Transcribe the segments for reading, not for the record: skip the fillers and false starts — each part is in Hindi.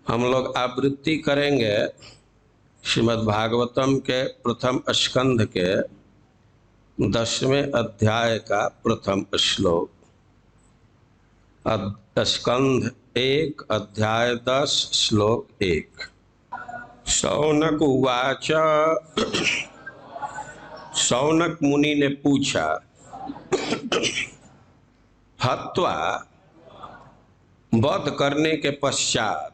हम लोग आवृत्ति करेंगे श्रीमद् भागवतम के प्रथम स्कंध के 10वें अध्याय का प्रथम श्लोक। स्कंध 1 अध्याय 10 श्लोक 1। शौनक उवाच। शौनक मुनि ने पूछा, हत्वा वध करने के पश्चात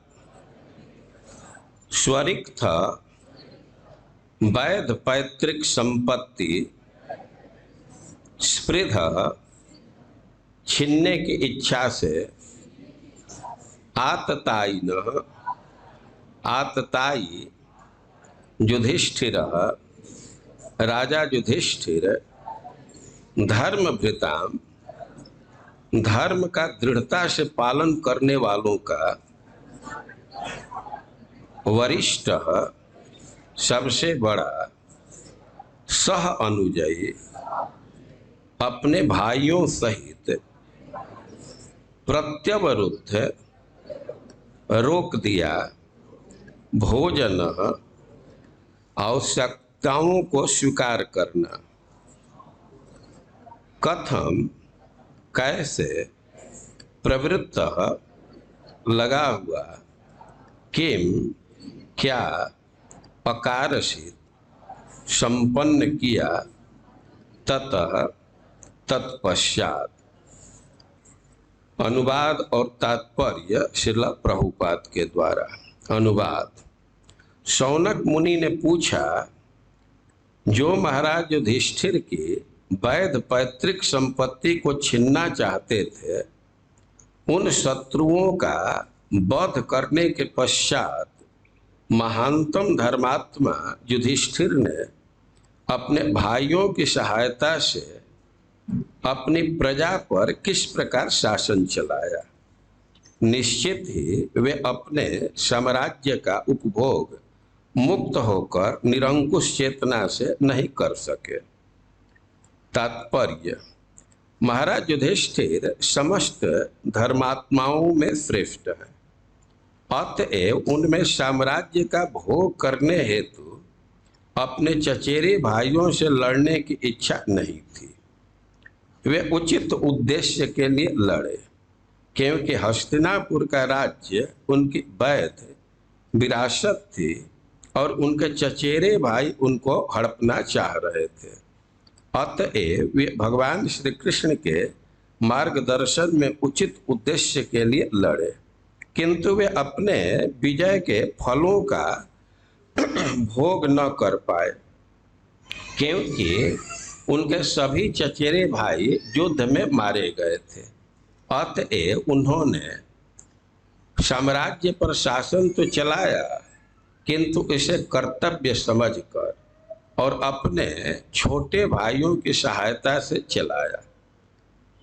स्वरिक्त वैध पैतृक संपत्ति स्पृध छीनने की इच्छा से आतताई युधिष्ठिर राजा युधिष्ठिर धर्मभृताम धर्म का दृढ़ता से पालन करने वालों का वरिष्ठ सबसे बड़ा सह अनुजयी अपने भाइयों सहित प्रत्यवरुद्ध रोक दिया भोजन आवश्यकताओं को स्वीकार करना। कथम कैसे प्रवृत्त लगा हुआ किम क्या अकारसित संपन्न किया ततः तत्पश्चात। अनुवाद और तात्पर्य श्रील प्रभुपाद के द्वारा। अनुवाद। शौनक मुनि ने पूछा, जो महाराज युधिष्ठिर की वैध पैतृक संपत्ति को छीनना चाहते थे, उन शत्रुओं का वध करने के पश्चात महानतम धर्मात्मा युधिष्ठिर ने अपने भाइयों की सहायता से अपनी प्रजा पर किस प्रकार शासन चलाया। निश्चित ही वे अपने साम्राज्य का उपभोग मुक्त होकर निरंकुश चेतना से नहीं कर सके। तात्पर्य। महाराज युधिष्ठिर समस्त धर्मात्माओं में श्रेष्ठ है, अतएव उनमें साम्राज्य का भोग करने हेतु अपने चचेरे भाइयों से लड़ने की इच्छा नहीं थी। वे उचित उद्देश्य के लिए लड़े, क्योंकि हस्तिनापुर का राज्य उनकी वैध विरासत थी और उनके चचेरे भाई उनको हड़पना चाह रहे थे। अतएव वे भगवान श्री कृष्ण के मार्गदर्शन में उचित उद्देश्य के लिए लड़े, किंतु वे अपने विजय के फलों का भोग न कर पाए, क्योंकि उनके सभी चचेरे भाई युद्ध में मारे गए थे। अतएव उन्होंने साम्राज्य पर शासन तो चलाया, किंतु इसे कर्तव्य समझकर और अपने छोटे भाइयों की सहायता से चलाया।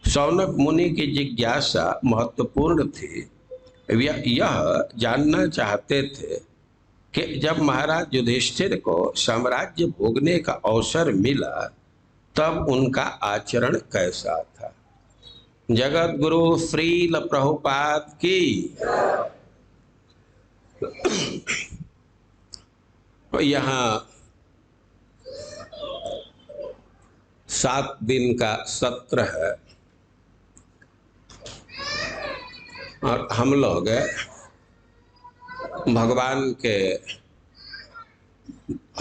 शौनक मुनि की जिज्ञासा महत्वपूर्ण थी। यह जानना चाहते थे कि जब महाराज युधिष्ठिर को साम्राज्य भोगने का अवसर मिला तब उनका आचरण कैसा था। जगत गुरु श्रील प्रभुपाद की। तो यहाँ 7 दिन का सत्र है और हम लोग भगवान के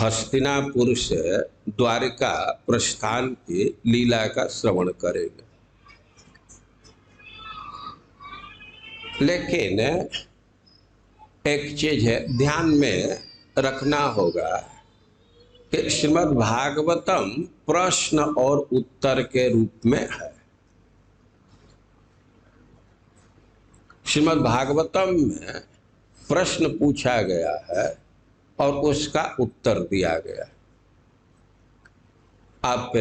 हस्तिनापुर से द्वारिका प्रस्थान की लीला का श्रवण करेंगे। लेकिन एक चीज है ध्यान में रखना होगा कि श्रीमद् भागवतम प्रश्न और उत्तर के रूप में है। श्रीमद् भागवतम में प्रश्न पूछा गया है और उसका उत्तर दिया गया। आप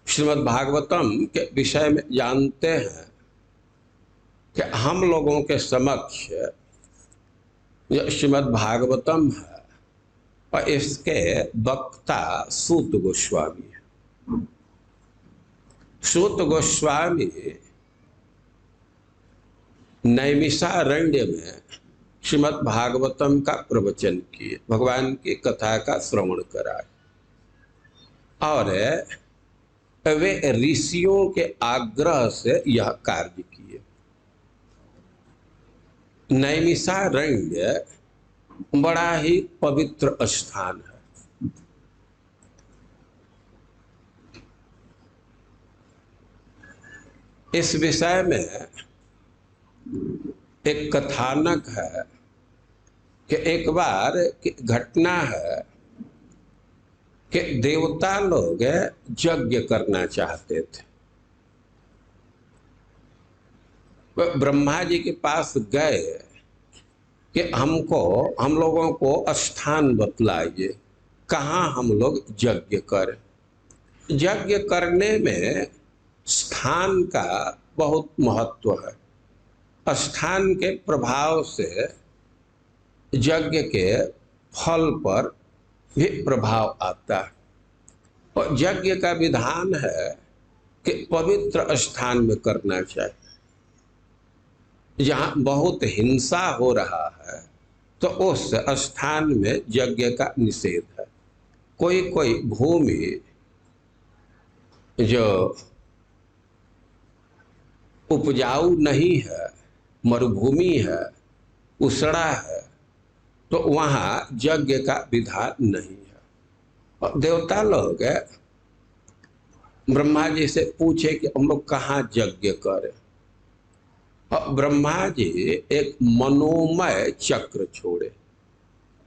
श्रीमद् भागवतम के विषय में जानते हैं कि हम लोगों के समक्ष यह श्रीमद् भागवतम है और इसके वक्ता सूत गोस्वामी है। सूत गोस्वामी नैमिषारण्य में श्रीमद् भागवतम का प्रवचन किए, भगवान की कथा का श्रवण कराए, और वे ऋषियों के आग्रह से यह कार्य किए। नैमिषारण्य बड़ा ही पवित्र स्थान है। इस विषय में एक कथानक है कि एक बार की घटना है कि देवता लोग यज्ञ करना चाहते थे। वह ब्रह्मा जी के पास गए कि हम लोगों को स्थान बतलाइए, कहाँ हम लोग यज्ञ करें। यज्ञ करने में स्थान का बहुत महत्व है। स्थान के प्रभाव से यज्ञ के फल पर भी प्रभाव आता है। और यज्ञ का विधान है कि पवित्र स्थान में करना चाहिए। जहाँ बहुत हिंसा हो रहा है तो उस स्थान में यज्ञ का निषेध है। कोई कोई भूमि जो उपजाऊ नहीं है, मरुभूमि है, उसड़ा है, तो वहाँ यज्ञ का विधान नहीं है। और देवता लोग ब्रह्मा जी से पूछे कि हम लोग कहाँ यज्ञ करें। और ब्रह्मा जी एक मनोमय चक्र छोड़े।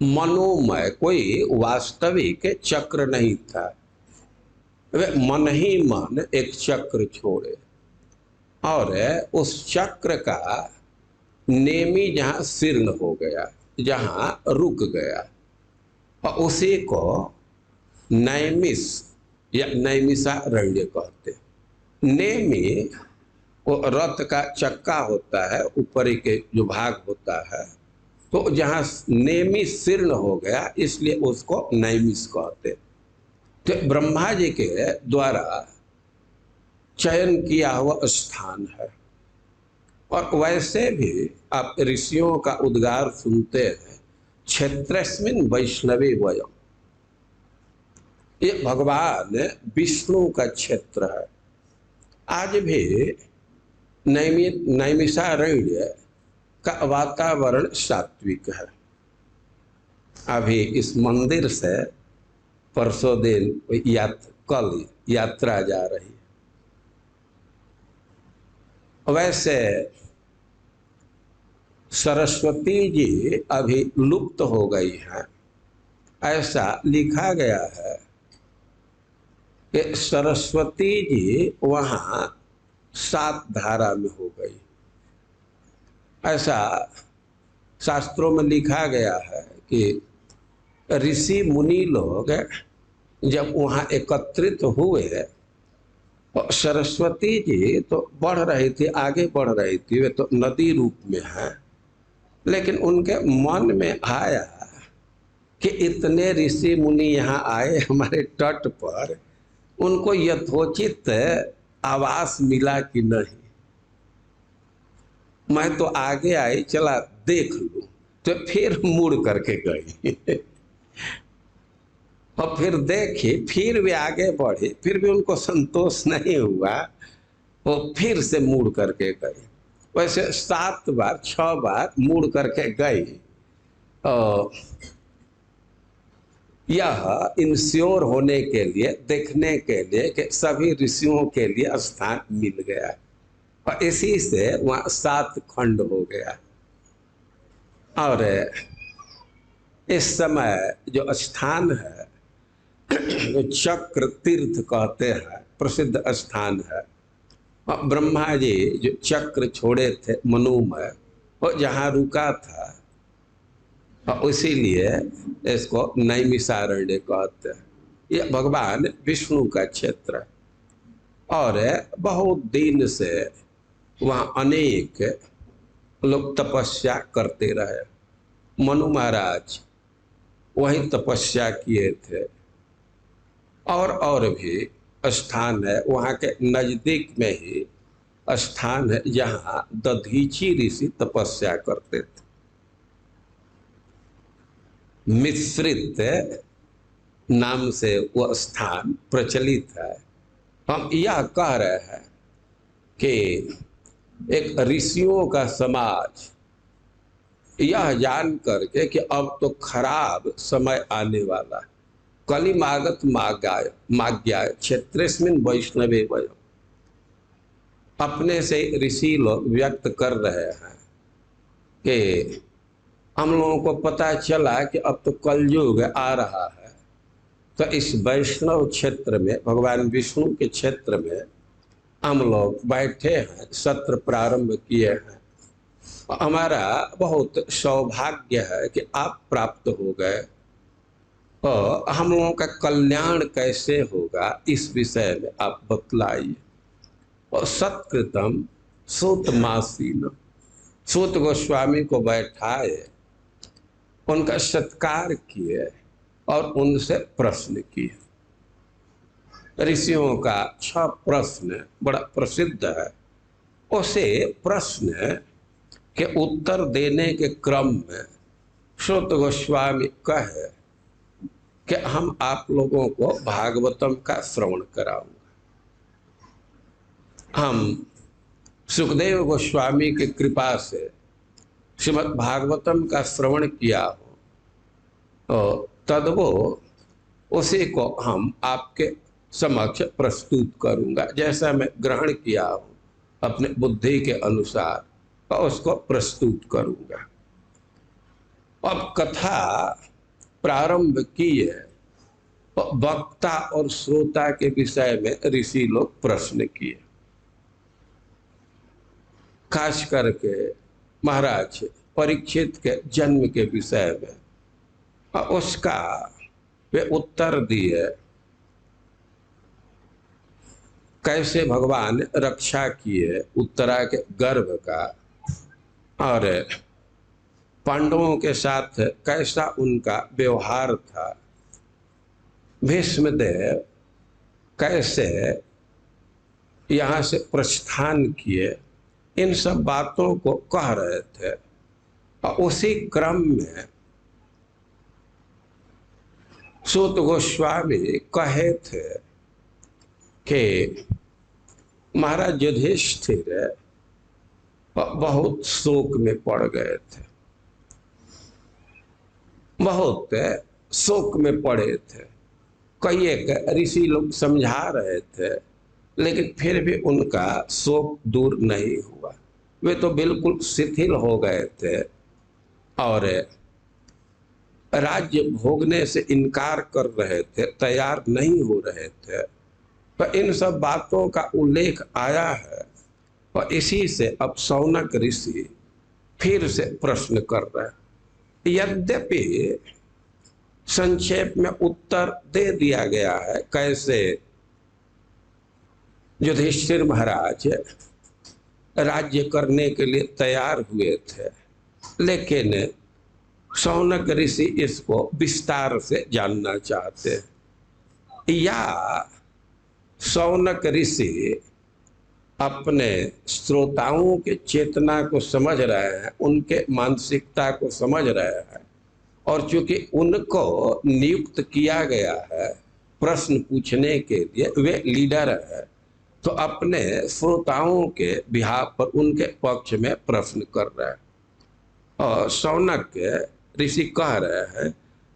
मनोमय, कोई वास्तविक चक्र नहीं था, वे मन ही मन एक चक्र छोड़े और उस चक्र का नेमी जहाँ शीर्ण हो गया, जहाँ रुक गया, और उसी को नैमिष या नैमिषारण्य कहते। नेमी वो रथ का चक्का होता है, ऊपरी के जो भाग होता है, तो जहाँ नेमी शीर्ण हो गया इसलिए उसको नैमिष कहते। तो ब्रह्मा जी के द्वारा चयन किया हुआ स्थान है। और वैसे भी आप ऋषियों का उद्गार सुनते हैं, क्षेत्रस्मिन् वैष्णवे वयम्। ये भगवान विष्णु का क्षेत्र है। आज भी नैमिषारण्य का वातावरण सात्विक है। अभी इस मंदिर से परसों दिन कल यात्रा जा रही है। वैसे सरस्वती जी अभी लुप्त हो गई है, ऐसा लिखा गया है कि सरस्वती जी वहाँ 7 धारा में हो गई। ऐसा शास्त्रों में लिखा गया है कि ऋषि मुनि लोग जब वहाँ एकत्रित हुए और सरस्वती जी तो बढ़ रही थी, आगे बढ़ रही थी, वे तो नदी रूप में है, लेकिन उनके मन में आया कि इतने ऋषि मुनि यहाँ आए हमारे तट पर, उनको यथोचित आवास मिला कि नहीं। मैं तो आगे आई, चला देख लूं, तो फिर मुड़ करके गई और फिर देखी, फिर वे आगे बढ़े, फिर भी उनको संतोष नहीं हुआ, वो फिर से मुड़ करके गई। वैसे 7 बार 6 बार मुड़ करके गई। और यह इंश्योर होने के लिए, देखने के लिए कि सभी ऋषियों के लिए स्थान मिल गया, और इसी से वहाँ 7 खंड हो गया। और इस समय जो स्थान है, जो चक्र तीर्थ कहते हैं, प्रसिद्ध स्थान है। और ब्रह्मा जी जो चक्र छोड़े थे मनोमय, वो जहाँ रुका था, और इसीलिए इसको नैमिषारण्य कहते हैं। ये भगवान विष्णु का क्षेत्र है। और बहुत दिन से वहाँ अनेक लोग तपस्या करते रहे। मनु महाराज वहीं तपस्या किए थे। और भी स्थान है, वहाँ के नज़दीक में ही स्थान है जहाँ दधीची ऋषि तपस्या करते थे। मिश्रित नाम से वह स्थान प्रचलित है। हम यह कह रहे हैं कि एक ऋषियों का समाज यह जान करके कि अब तो खराब समय आने वाला है, कलिमागत माज्ञाय क्षेत्रेस्मिन् वैष्णवे वयम्, अपने से ऋषि लोग व्यक्त कर रहे हैं कि हम लोगों को पता चला कि अब तो कलयुग आ रहा है, तो इस वैष्णव क्षेत्र में, भगवान विष्णु के क्षेत्र में हम लोग बैठे हैं, सत्र प्रारंभ किए हैं। हमारा बहुत सौभाग्य है कि आप प्राप्त हो गए, और हम लोगों का कल्याण कैसे होगा इस विषय में आप बतलाइए। और सत्कृतम सूतमासीन, सूत गोस्वामी को बैठाए, उनका सत्कार किए और उनसे प्रश्न किए। ऋषियों का 6 प्रश्न बड़ा प्रसिद्ध है। उसे प्रश्न के उत्तर देने के क्रम में सूत गोस्वामी कहे कि हम आप लोगों को भागवतम का श्रवण कराऊंगा। हम सुखदेव गोस्वामी की कृपा से श्रीमद् भागवतम का श्रवण किया हो, तो तदवो उसी को हम आपके समक्ष प्रस्तुत करूंगा, जैसा मैं ग्रहण किया हूँ अपने बुद्धि के अनुसार, और उसको प्रस्तुत करूंगा। अब कथा प्रारंभ की है, तो वक्ता और श्रोता के विषय में ऋषि लोग प्रश्न किए। खास करके महाराज परीक्षित के जन्म के विषय में, और उसका वे उत्तर दिए, कैसे भगवान रक्षा किए उत्तरा के गर्भ का, और पांडवों के साथ कैसा उनका व्यवहार था, भीष्मदेव कैसे यहाँ से प्रस्थान किए, इन सब बातों को कह रहे थे। और उसी क्रम में सूत गोस्वामी कहे थे कि महाराज युधिष्ठिर बहुत शोक में पड़ गए थे, बहुत शोक में पड़े थे। कई एक ऋषि लोग समझा रहे थे, लेकिन फिर भी उनका शोक दूर नहीं हुआ। वे तो बिल्कुल शिथिल हो गए थे और राज्य भोगने से इनकार कर रहे थे, तैयार नहीं हो रहे थे। तो इन सब बातों का उल्लेख आया है, और इसी से अब शौनक ऋषि फिर से प्रश्न कर रहे हैं। यद्यपि संक्षेप में उत्तर दे दिया गया है कैसे युधिष्ठिर महाराज राज्य करने के लिए तैयार हुए थे, लेकिन शौनक ऋषि इसको विस्तार से जानना चाहते हैं। या शौनक ऋषि अपने श्रोताओं के चेतना को समझ रहे हैं, उनके मानसिकता को समझ रहे हैं, और चूंकि उनको नियुक्त किया गया है प्रश्न पूछने के लिए, वे लीडर है, तो अपने श्रोताओं के बिहाफ पर उनके पक्ष में प्रश्न कर रहे हैं। और शौनक ऋषि कह रहे हैं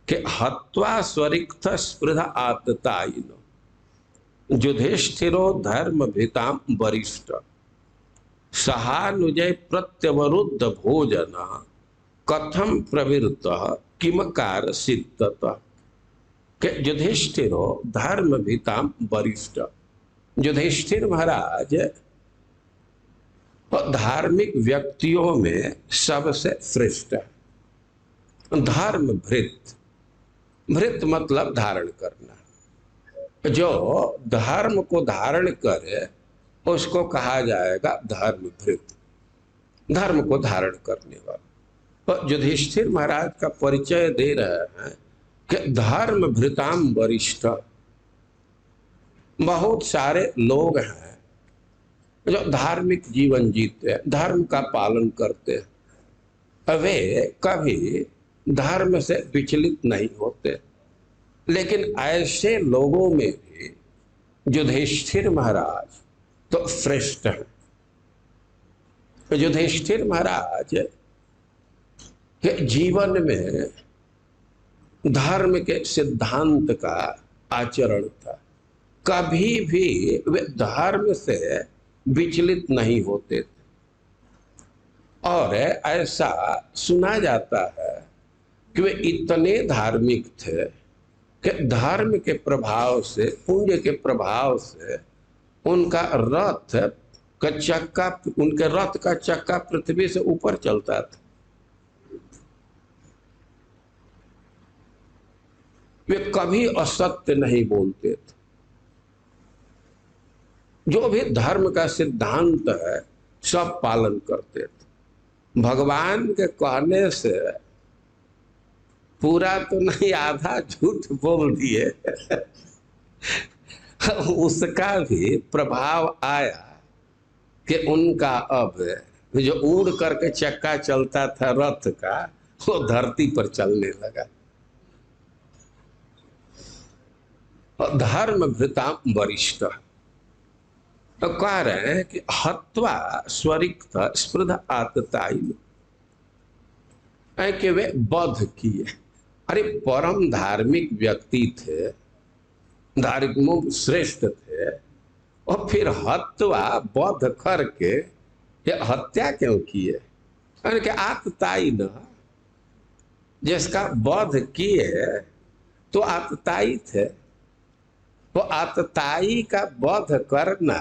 कि हत्वा स्वरिक्त स्पृह आततायिनो युधिष्ठिरो धर्म भिताम वरिष्ठ सहानुजय प्रत्यवरुद्ध भोजन कथम प्रवृत्त किमकार सिद्धत। के युधिष्ठिरो धर्म भिताम वरिष्ठ, युधिष्ठिर महाराज धार्मिक व्यक्तियों में सबसे श्रेष्ठ है। धर्म भृत, भृत मतलब धारण करना, जो धर्म को धारण करे उसको कहा जाएगा धर्म भृत, धर्म को धारण करने वाला। तो युधिष्ठिर महाराज का परिचय दे रहे हैं कि धर्म भृताम वरिष्ठ। बहुत सारे लोग हैं जो धार्मिक जीवन जीते हैं, धर्म का पालन करते हैं, वे कभी धर्म से विचलित नहीं होते। लेकिन ऐसे लोगों में भी युधिष्ठिर महाराज तो श्रेष्ठ हैं। युधिष्ठिर महाराज के जीवन में धर्म के सिद्धांत का आचरण था। कभी भी वे धर्म से विचलित नहीं होते थे। और ऐसा सुना जाता है कि वे इतने धार्मिक थे कि धर्म के प्रभाव से, पुण्य के प्रभाव से उनका रथ का चक्का, उनके रथ का चक्का पृथ्वी से ऊपर चलता था। वे कभी असत्य नहीं बोलते थे। जो भी धर्म का सिद्धांत है सब पालन करते थे। भगवान के कहने से पूरा तो नहीं, आधा झूठ बोल दिए उसका भी प्रभाव आया कि उनका अब जो उड़ करके चक्का चलता था रथ का, वो धरती पर चलने लगा। और धर्म भृताम वरिष्ठ तो कह रहे हैं कि हत्वा स्वरिक्त स्पृध आतताई, कि वे वध किए। अरे परम धार्मिक व्यक्ति थे, धार्मिक श्रेष्ठ थे, और फिर हत्वा वध करके ये हत्या क्यों किए? अरे कि आतताई न, जिसका वध किए तो आतताई थे। वो आतताई का वध करना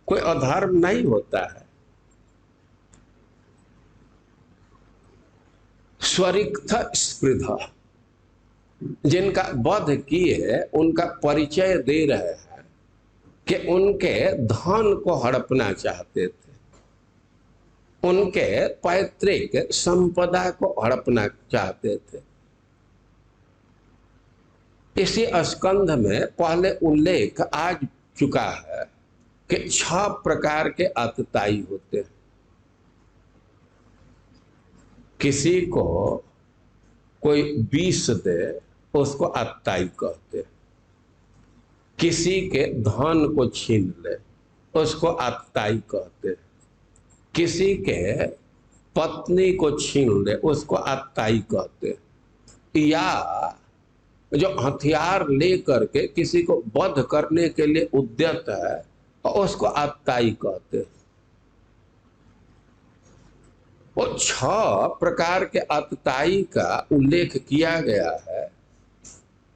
कोई अधर्म नहीं होता है। स्वरिक्त स्पृधा, जिनका वध किए उनका परिचय दे रहे हैं कि उनके धन को हड़पना चाहते थे, उनके पैतृक संपदा को हड़पना चाहते थे। इसी स्कंध में पहले उल्लेख आ चुका है कि 6 प्रकार के आतताई होते हैं। किसी को कोई विष दे उसको आतताई कहते हैं। किसी के धन को छीन ले उसको आतताई कहते हैं। किसी के पत्नी को छीन ले उसको आतताई कहते हैं। या जो हथियार लेकर के किसी को वध करने के लिए उद्यत है उसको आतताई कहते हैं। वो 6 प्रकार के आतताई का उल्लेख किया गया है।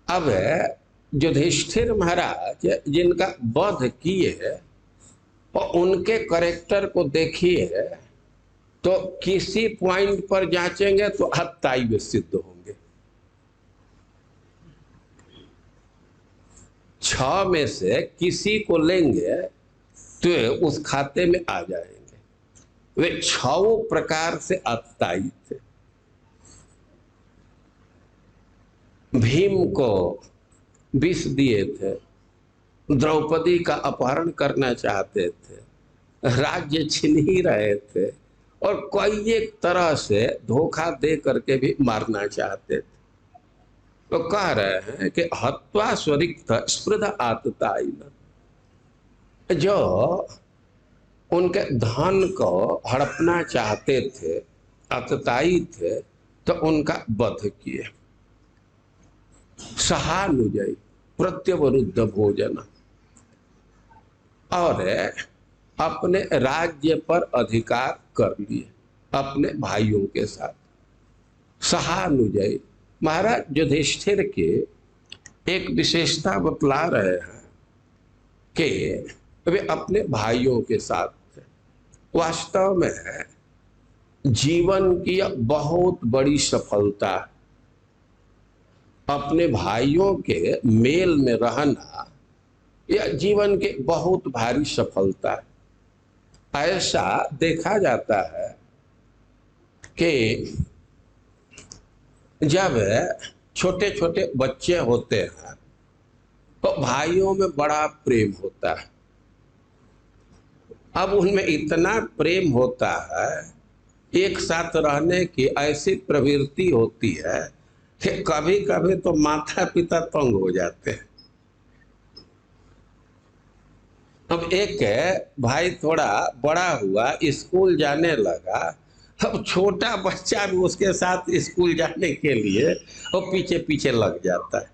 अब युधिष्ठिर महाराज जिनका वध किए है और उनके कैरेक्टर को देखिए तो किसी पॉइंट पर जांचेंगे तो आतताई में सिद्ध होंगे। 6 में से किसी को लेंगे तो उस खाते में आ जाएंगे। वे 6 प्रकार से आतताई थे। भीम को विष दिए थे, द्रौपदी का अपहरण करना चाहते थे, राज्य छीन ही रहे थे और कई एक तरह से धोखा दे करके भी मारना चाहते थे। तो कह रहे हैं कि हत्वा स्वरिक्त स्पृध आतताई, जो उनके धन को हड़पना चाहते थे, आतताई थे, तो उनका वध किए। सहानुजयी प्रत्यवरुद्ध भोजन, और अपने राज्य पर अधिकार कर लिए अपने भाइयों के साथ। सहानुजयी महाराज युधिष्ठिर के एक विशेषता बतला रहे हैं कि वे अपने भाइयों के साथ थे। वास्तव में जीवन की बहुत बड़ी सफलता अपने भाइयों के मेल में रहना, यह जीवन के बहुत भारी सफलता है। ऐसा देखा जाता है कि जब छोटे छोटे बच्चे होते हैं तो भाइयों में बड़ा प्रेम होता है। अब उनमें इतना प्रेम होता है एक साथ रहने की ऐसी प्रवृत्ति होती है कि कभी कभी तो माता पिता तंग हो जाते हैं। अब एक भाई थोड़ा बड़ा हुआ, स्कूल जाने लगा, अब छोटा बच्चा भी उसके साथ स्कूल जाने के लिए वो पीछे पीछे लग जाता है।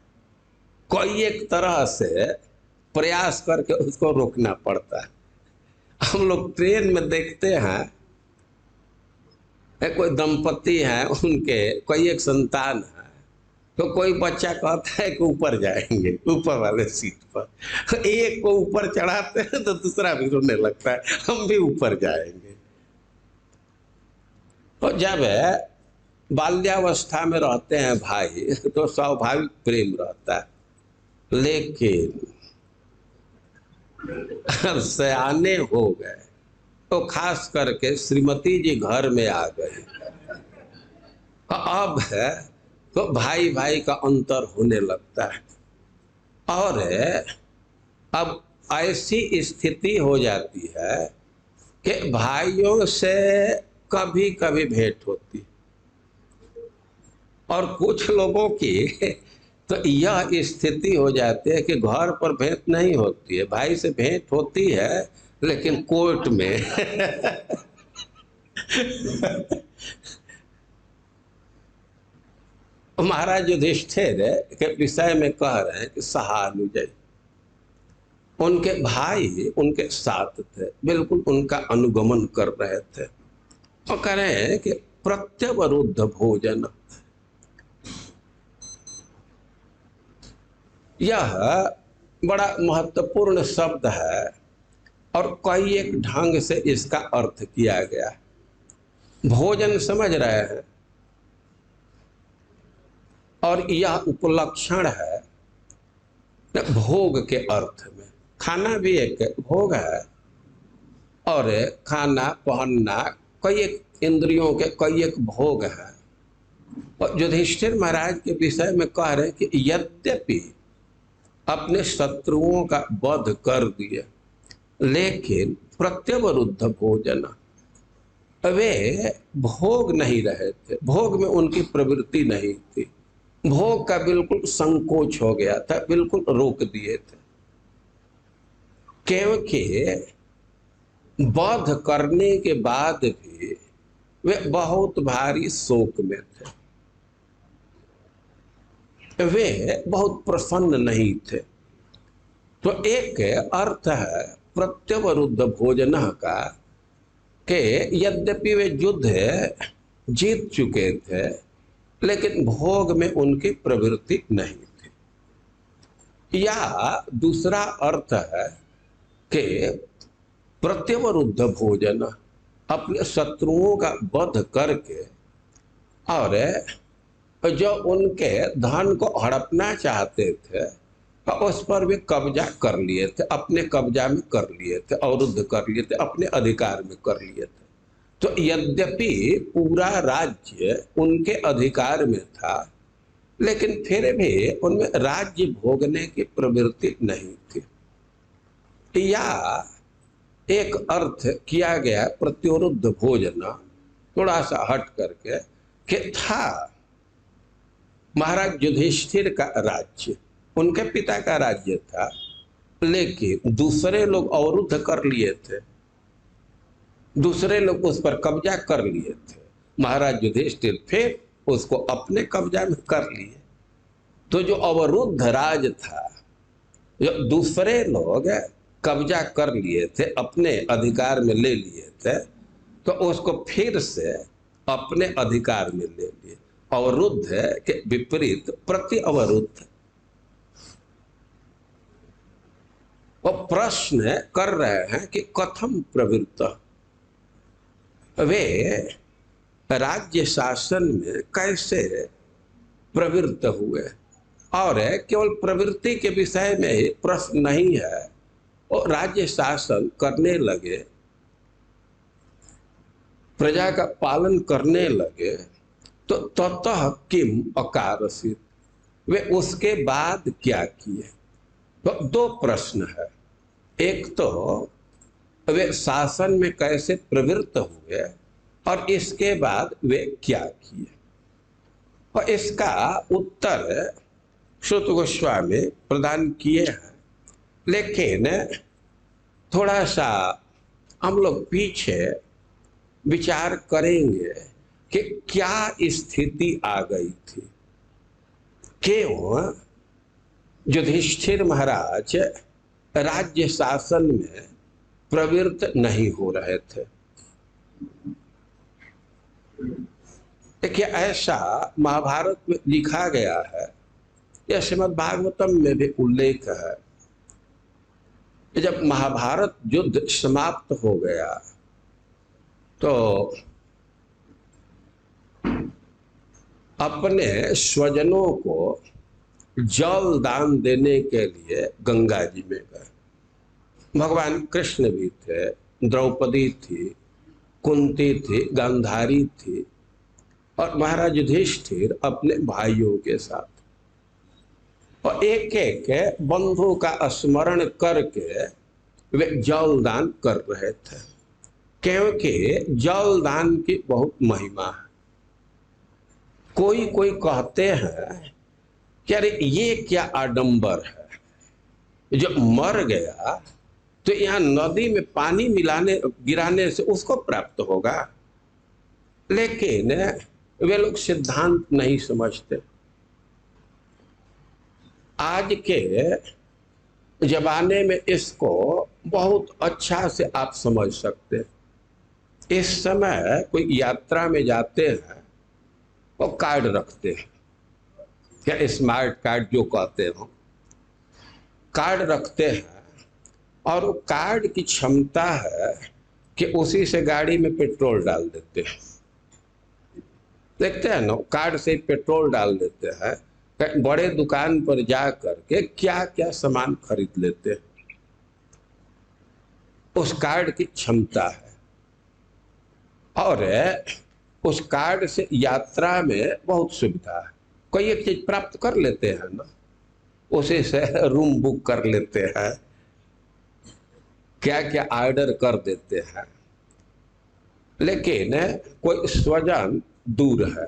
कोई एक तरह से प्रयास करके उसको रोकना पड़ता है। हम लोग ट्रेन में देखते हैं, कोई दंपति है, उनके कोई एक संतान है, तो कोई बच्चा कहता है कि ऊपर जाएंगे, ऊपर वाले सीट पर। एक को ऊपर चढ़ाते हैं तो दूसरा भी रोने लगता है, हम भी ऊपर जाएंगे। तो जब बाल्यावस्था में रहते हैं भाई तो स्वाभाविक प्रेम रहता है, लेकिन सयाने हो गए तो खास करके श्रीमती जी घर में आ गए, अब है तो भाई भाई का अंतर होने लगता है। और अब ऐसी स्थिति हो जाती है कि भाइयों से कभी कभी भेंट होती, और कुछ लोगों की तो यह स्थिति हो जाती है कि घर पर भेंट नहीं होती है, भाई से भेंट होती है लेकिन कोर्ट में। महाराज युधिष्ठिर के विषय में कह रहे हैं कि सहानुजय, उनके भाई उनके साथ थे, बिल्कुल उनका अनुगमन कर रहे थे, और कह रहे हैं कि प्रत्यवरुद्ध भोजन, यह बड़ा महत्वपूर्ण शब्द है और कई एक ढंग से इसका अर्थ किया गया। भोजन समझ रहे हैं, और यह उपलक्षण है भोग के अर्थ में। खाना भी एक भोग है, और खाना पहनना कई एक इंद्रियों के कई एक भोग है। और युधिष्ठिर महाराज के विषय में कह रहे हैं कि यद्यपि अपने शत्रुओं का वध कर दिए, लेकिन प्रत्यवरुद्ध भोजन, वे भोग नहीं रहे थे, भोग में उनकी प्रवृत्ति नहीं थी, भोग का बिल्कुल संकोच हो गया था, बिल्कुल रोक दिए थे, क्योंकि वध करने के बाद भी वे बहुत भारी शोक में थे, वे बहुत प्रसन्न नहीं थे। तो एक अर्थ है प्रत्यवरुद्ध भोजन का कि यद्यपि वे युद्ध जीत चुके थे, लेकिन भोग में उनकी प्रवृत्ति नहीं थी। या दूसरा अर्थ है कि प्रत्यवरुद्ध भोजन, अपने शत्रुओं का वध करके और जो उनके धन को हड़पना चाहते थे उस पर भी कब्जा कर लिए थे, अपने कब्जा में कर लिए थे, अवरुद्ध कर लिए थे, अपने अधिकार में कर लिए थे। तो यद्यपि पूरा राज्य उनके अधिकार में था, लेकिन फिर भी उनमें राज्य भोगने की प्रवृत्ति नहीं थी। या एक अर्थ किया गया प्रत्यवरुद्ध भोजन, थोड़ा सा हट करके, कि था महाराज युधिष्ठिर का राज्य, उनके पिता का राज्य था, लेकिन दूसरे लोग अवरुद्ध कर लिए थे, दूसरे लोग उस पर कब्जा कर लिए थे। महाराज युधिष्ठिर फिर उसको अपने कब्जा में कर लिए। तो जो अवरुद्ध राज था, जो दूसरे लोग कब्जा कर लिए थे, अपने अधिकार में ले लिए थे, तो उसको फिर से अपने अधिकार में ले लिए। अवरुद्ध के विपरीत प्रति अवरुद्ध। वो प्रश्न कर रहे हैं कि कथम प्रवृत्त, वे राज्य शासन में कैसे प्रवृत्त हुए। और केवल प्रवृत्ति के विषय में ही प्रश्न नहीं है, और राज्य शासन करने लगे, प्रजा का पालन करने लगे, तो ततः किम अकारसित, वे उसके बाद क्या किए। तो दो प्रश्न है, एक तो वे शासन में कैसे प्रवृत्त हुए, और इसके बाद वे क्या किए। और इसका उत्तर श्रुत गोस्वामी प्रदान किए हैं, लेकिन थोड़ा सा हम लोग पीछे विचार करेंगे कि क्या स्थिति आ गई थी। क्यों युधिष्ठिर महाराज राज्य शासन में प्रवृत्त नहीं हो रहे थे। देखिए, ऐसा महाभारत में लिखा गया है, यह श्रीमद् भागवतम में भी उल्लेख है। जब महाभारत युद्ध समाप्त हो गया तो अपने स्वजनों को जल दान देने के लिए गंगा जी में गए। भगवान कृष्ण भी थे, द्रौपदी थी, कुंती थी, गांधारी थी, और महाराज युधिष्ठिर अपने भाइयों के साथ, और एक एक बंधु का स्मरण करके वे जल दान कर रहे थे, क्योंकि जल दान की बहुत महिमा है। कोई कोई कहते हैं कि अरे ये क्या आडंबर है, जो मर गया तो यहाँ नदी में पानी गिराने से उसको प्राप्त होगा। लेकिन वे लोग सिद्धांत नहीं समझते। आज के जमाने में इसको बहुत अच्छा से आप समझ सकते हैं। इस समय कोई यात्रा में जाते हैं वो कार्ड रखते हैं, क्या स्मार्ट कार्ड जो कहते हो, कार्ड रखते हैं, और वो कार्ड की क्षमता है कि उसी से गाड़ी में पेट्रोल डाल देते हैं। देखते हैं ना, कार्ड से पेट्रोल डाल देते हैं। बड़े दुकान पर जा करके क्या क्या सामान खरीद लेते हैं। उस कार्ड की क्षमता है, और उस कार्ड से यात्रा में बहुत सुविधा है। कोई एक चीज प्राप्त कर लेते हैं ना, उसी से रूम बुक कर लेते हैं, क्या क्या ऑर्डर कर देते हैं। लेकिन कोई स्वजन दूर है,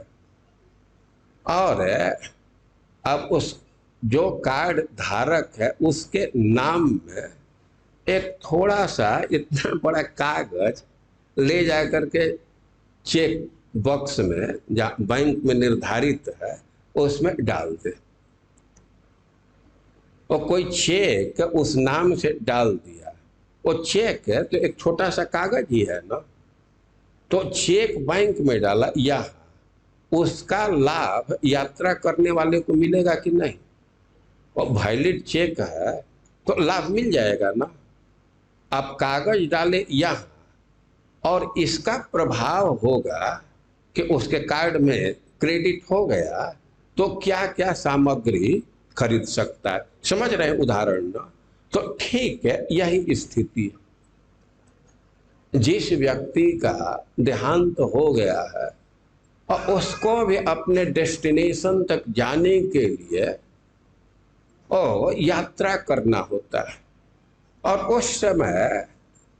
और अब उस जो कार्ड धारक है उसके नाम में एक थोड़ा सा इतना बड़ा कागज ले जा करके चेक बॉक्स में, जहाँ बैंक में निर्धारित है, उसमें डाल दे। और कोई चेक उस नाम से डाल दिया, वो चेक है तो एक छोटा सा कागज ही है ना, तो चेक बैंक में डाला, या उसका लाभ यात्रा करने वाले को मिलेगा कि नहीं? और वैलिड चेक है तो लाभ मिल जाएगा ना। आप कागज डाले यहाँ, और इसका प्रभाव होगा कि उसके कार्ड में क्रेडिट हो गया तो क्या क्या सामग्री खरीद सकता है। समझ रहे हैं उदाहरण ना? तो ठीक है, यही स्थिति है। जिस व्यक्ति का देहांत हो गया है और उसको भी अपने डेस्टिनेशन तक जाने के लिए और यात्रा करना होता है, और उस समय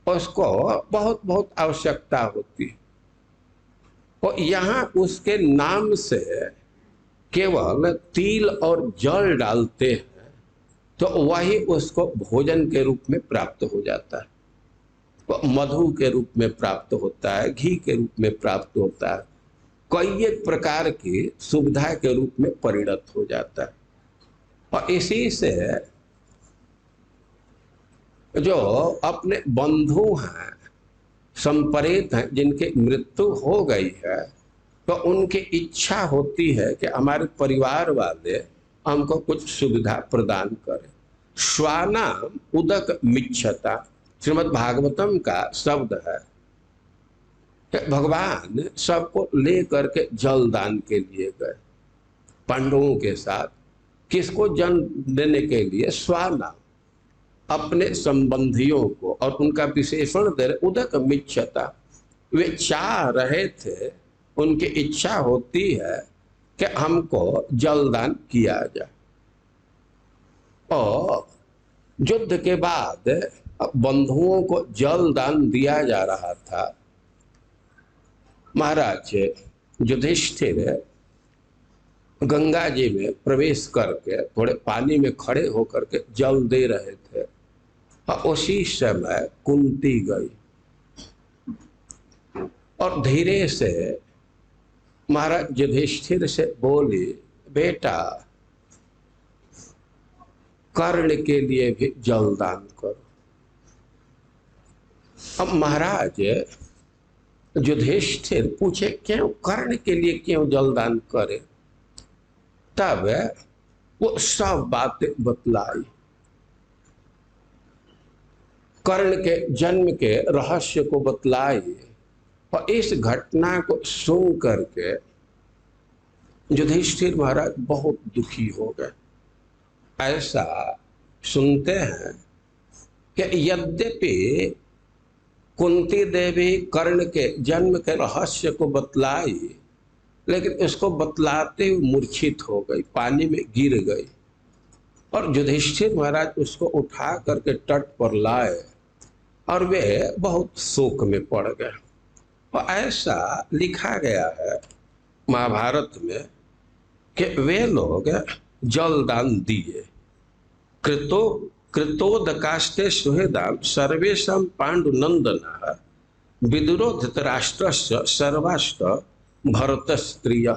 उसको बहुत बहुत आवश्यकता होती है, और यहाँ उसके नाम से केवल तिल और जल डालते हैं तो वही उसको भोजन के रूप में प्राप्त हो जाता है, वो मधु के रूप में प्राप्त होता है, घी के रूप में प्राप्त होता है, कई एक प्रकार की सुविधा के रूप में परिणत हो जाता है। और इसी से जो अपने बंधु हैं, संपरीत हैं, जिनकी मृत्यु हो गई है, तो उनकी इच्छा होती है कि हमारे परिवार वाले हमको कुछ सुविधा प्रदान करें। श्वानाम उदक मिच्छता श्रीमद् भागवतम का शब्द है। भगवान सबको ले करके जल दान के लिए गए पांडवों के साथ। किसको जन्म देने के लिए? स्वाना, अपने संबंधियों को, और उनका विशेषण दे रहे उदक मिच्छता। वे चाह रहे थे, उनकी इच्छा होती है कि हमको जलदान किया जाए। और युद्ध के बाद बंधुओं को जलदान दिया जा रहा था। महाराज युधिष्ठिर गंगा जी में प्रवेश करके थोड़े पानी में खड़े होकर के जल दे रहे थे और उसी समय कुंती गई और धीरे से महाराज युधिष्ठिर से बोली, बेटा कर्ण के लिए भी जलदान करो। अब महाराज युधिष्ठिर पूछे, क्यों कर्ण के लिए क्यों जलदान करे? तब वो सब बातें बतलाई, कर्ण के जन्म के रहस्य को बतलाई। और इस घटना को सुन करके युधिष्ठिर महाराज बहुत दुखी हो गए। ऐसा सुनते हैं कि यद्यपि कुंती देवी कर्ण के जन्म के रहस्य को बतलाई, लेकिन इसको बतलाते हुए मूर्छित हो गई, पानी में गिर गई और युधिष्ठिर महाराज उसको उठा करके तट पर लाए और वे बहुत शोक में पड़ गए। और ऐसा लिखा गया है महाभारत में कि वे लोग जलदान दिए। कृतोदकास्ते सुहृदाम सर्वेशम पांडुनंदन विदुरो धृतराष्ट्रस्य सर्वाष्ट भरत स्त्रिय।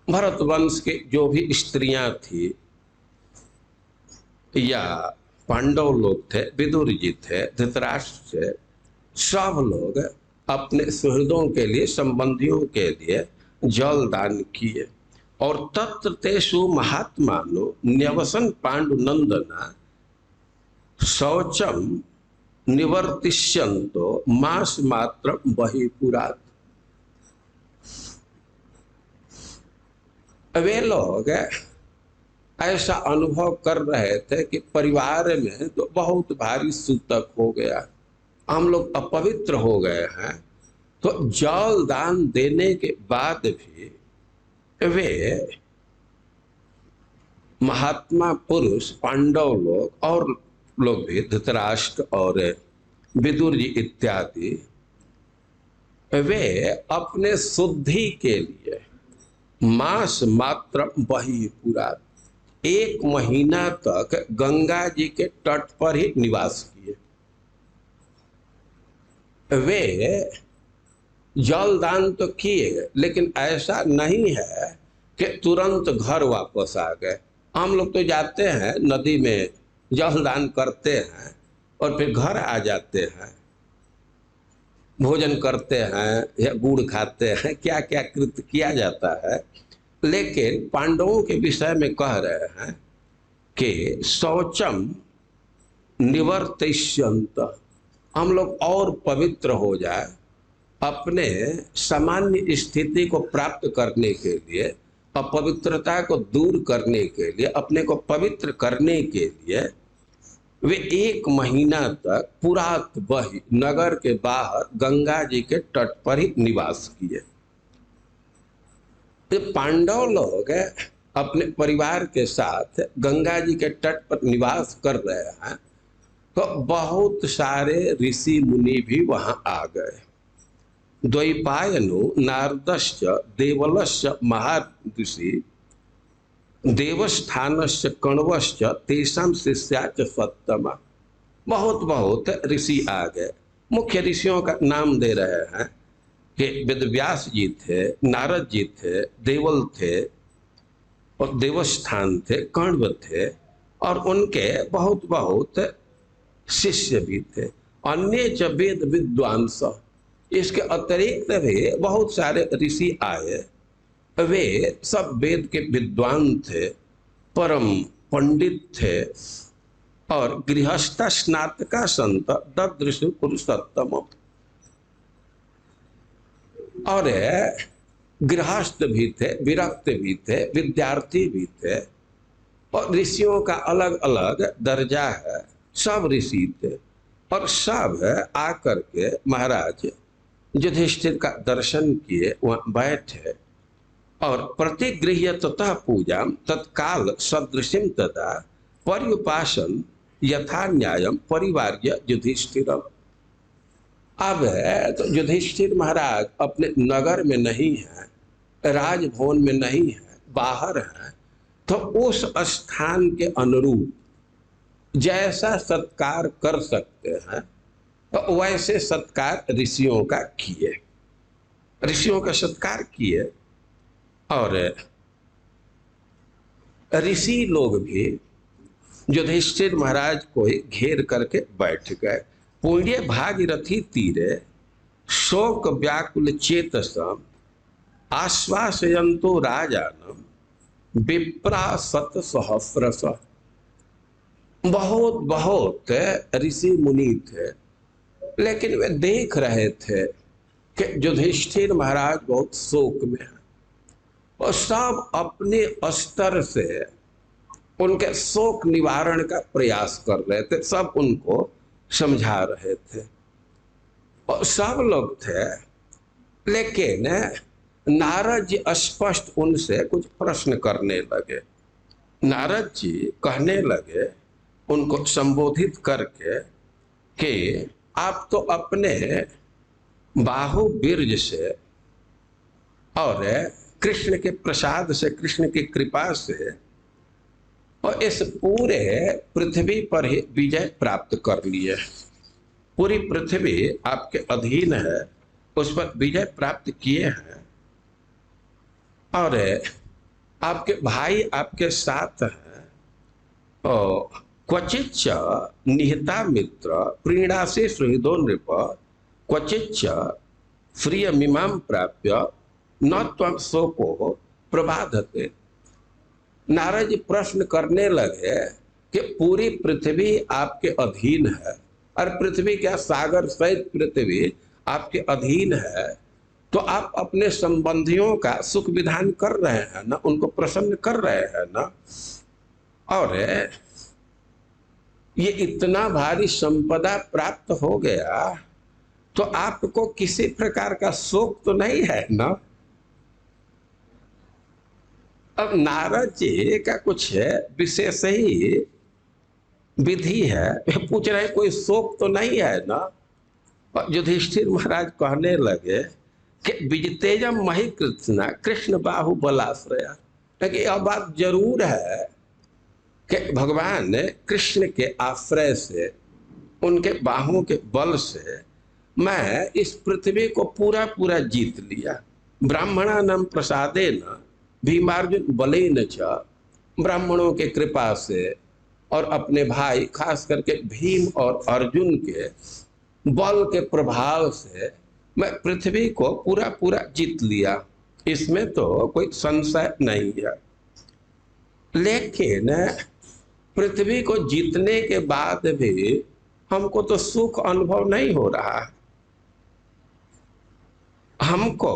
भरत वंश के जो भी स्त्रियां थी या पांडव लोग थे, विदुर जी थे, धृतराष्ट्र थे, सब लोग अपने सुहृदों के लिए, संबंधियों के लिए जलदान किए। और तत्र तेषु महात्मानो न्यवसन पांडुनंदना शौचम निवर्तिष्यन्तो मास मात्र बहिपुरात्। वे लोग ऐसा अनुभव कर रहे थे कि परिवार में तो बहुत भारी सूतक हो गया, हम लोग अपवित्र हो गए हैं। तो जल दान देने के बाद भी वे महात्मा पुरुष पांडव लोग और लोग भी, धृतराष्ट्र और विदुर जी इत्यादि, वे अपने शुद्धि के लिए मास मात्र बहिपुरा 1 महीना तक गंगा जी के तट पर ही निवास किए। वे जलदान तो किए, लेकिन ऐसा नहीं है कि तुरंत घर वापस आ गए। हम लोग तो जाते हैं नदी में जलदान करते हैं और फिर घर आ जाते हैं, भोजन करते हैं या गुड़ खाते हैं, क्या क्या कृत्य किया जाता है। लेकिन पांडवों के विषय में कह रहे हैं कि शौचम निवर्तिष्यन्त, हम लोग और पवित्र हो जाए, अपने सामान्य स्थिति को प्राप्त करने के लिए, अपवित्रता को दूर करने के लिए, अपने को पवित्र करने के लिए वे 1 महीना तक पुरात बही नगर के बाहर गंगा जी के तट पर ही निवास किए। पांडव लोग अपने परिवार के साथ गंगा जी के तट पर निवास कर रहे हैं, तो बहुत सारे ऋषि मुनि भी वहां आ गए। द्वैपायनो नारदश्च देवलश्च महर्षि देवस्थानस्य कण्वश्च तेषां शिष्याच सत्तमा। बहुत बहुत ऋषि आ गए। मुख्य ऋषियों का नाम दे रहे हैं कि वेदव्यास जी थे, नारद जी थे, देवल थे और देवस्थान थे, कण्व थे और उनके बहुत बहुत शिष्य भी थे। अन्य च वेद विद्वांस, इसके अतिरिक्त भी बहुत सारे ऋषि आए। वे सब वेद के विद्वान थे, परम पंडित थे और गृहस्थ स्नातका संत ददृश पुरुषोत्तम, और गृहस्थ भी थे, विरक्त भी थे, विद्यार्थी भी थे और ऋषियों का अलग अलग दर्जा है। सब ऋषि थे और सब आकर के महाराज युधिष्ठिर का दर्शन किए, वहां बैठे और प्रतिगृह्य ततः पूजा तत्काल सदृशिम तथा पर्युपासन यथा न्यायम परिवार्य युधिष्ठिर। अब तो युधिष्ठिर महाराज अपने नगर में नहीं है, राजभवन में नहीं है, बाहर है, तो उस स्थान के अनुरूप जैसा सत्कार कर सकते हैं तो वैसे सत्कार ऋषियों का किए, ऋषियों का सत्कार किए। और ऋषि लोग भी युधिष्ठिर महाराज को ही घेर करके बैठ गए। पुण्य भागीरथी तीरे शोक व्याकुल चेतसम आश्वासयन्तो राजानम विप्रा सत सहस्रश। बहुत बहुत ऋषि मुनि थे, लेकिन वे देख रहे थे कि युधिष्ठिर महाराज बहुत शोक में है और सब अपने स्तर से उनके शोक निवारण का प्रयास कर रहे थे, सब उनको समझा रहे थे और सब लोग थे। लेकिन नारद जी स्पष्ट उनसे कुछ प्रश्न करने लगे। नारद जी कहने लगे उनको संबोधित करके कि आप तो अपने बाहु बीर्ज से और कृष्ण के प्रसाद से, कृष्ण की कृपा से और इस पूरे पृथ्वी पर ही विजय प्राप्त कर लिए। पूरी पृथ्वी आपके अधीन है, उस पर विजय प्राप्त किए हैं और आपके भाई आपके साथ हैं। और क्वचिच्च निहिता मित्र प्रीणासे सुहृदो नृप क्वचिच्च श्रियमिमां प्राप्य न त्वं शोको प्रबाधते। नारद जी प्रश्न करने लगे कि पूरी पृथ्वी आपके अधीन है और पृथ्वी क्या, सागर सहित पृथ्वी आपके अधीन है, तो आप अपने संबंधियों का सुख विधान कर रहे हैं ना, उनको प्रसन्न कर रहे हैं ना। और ये इतना भारी संपदा प्राप्त हो गया तो आपको किसी प्रकार का शोक तो नहीं है ना। अब नारद जी का कुछ विशेष ही विधि है, पूछ रहे कोई शोक तो नहीं है ना। और युधिष्ठिर महाराज कहने लगे कि विजतेजम मही कृष्णा कृष्ण बाहु बलाश्रया। लेकिन यह बात जरूर है कि भगवान ने कृष्ण के आश्रय से, उनके बाहों के बल से मैं इस पृथ्वी को पूरा पूरा जीत लिया। ब्राह्मणानां प्रसादेन भीमार्जुन बलेन च, ब्राह्मणों के कृपा से और अपने भाई खास करके भीम और अर्जुन के बल के प्रभाव से मैं पृथ्वी को पूरा पूरा जीत लिया, इसमें तो कोई संशय नहीं है। लेकिन पृथ्वी को जीतने के बाद भी हमको तो सुख अनुभव नहीं हो रहा है, हमको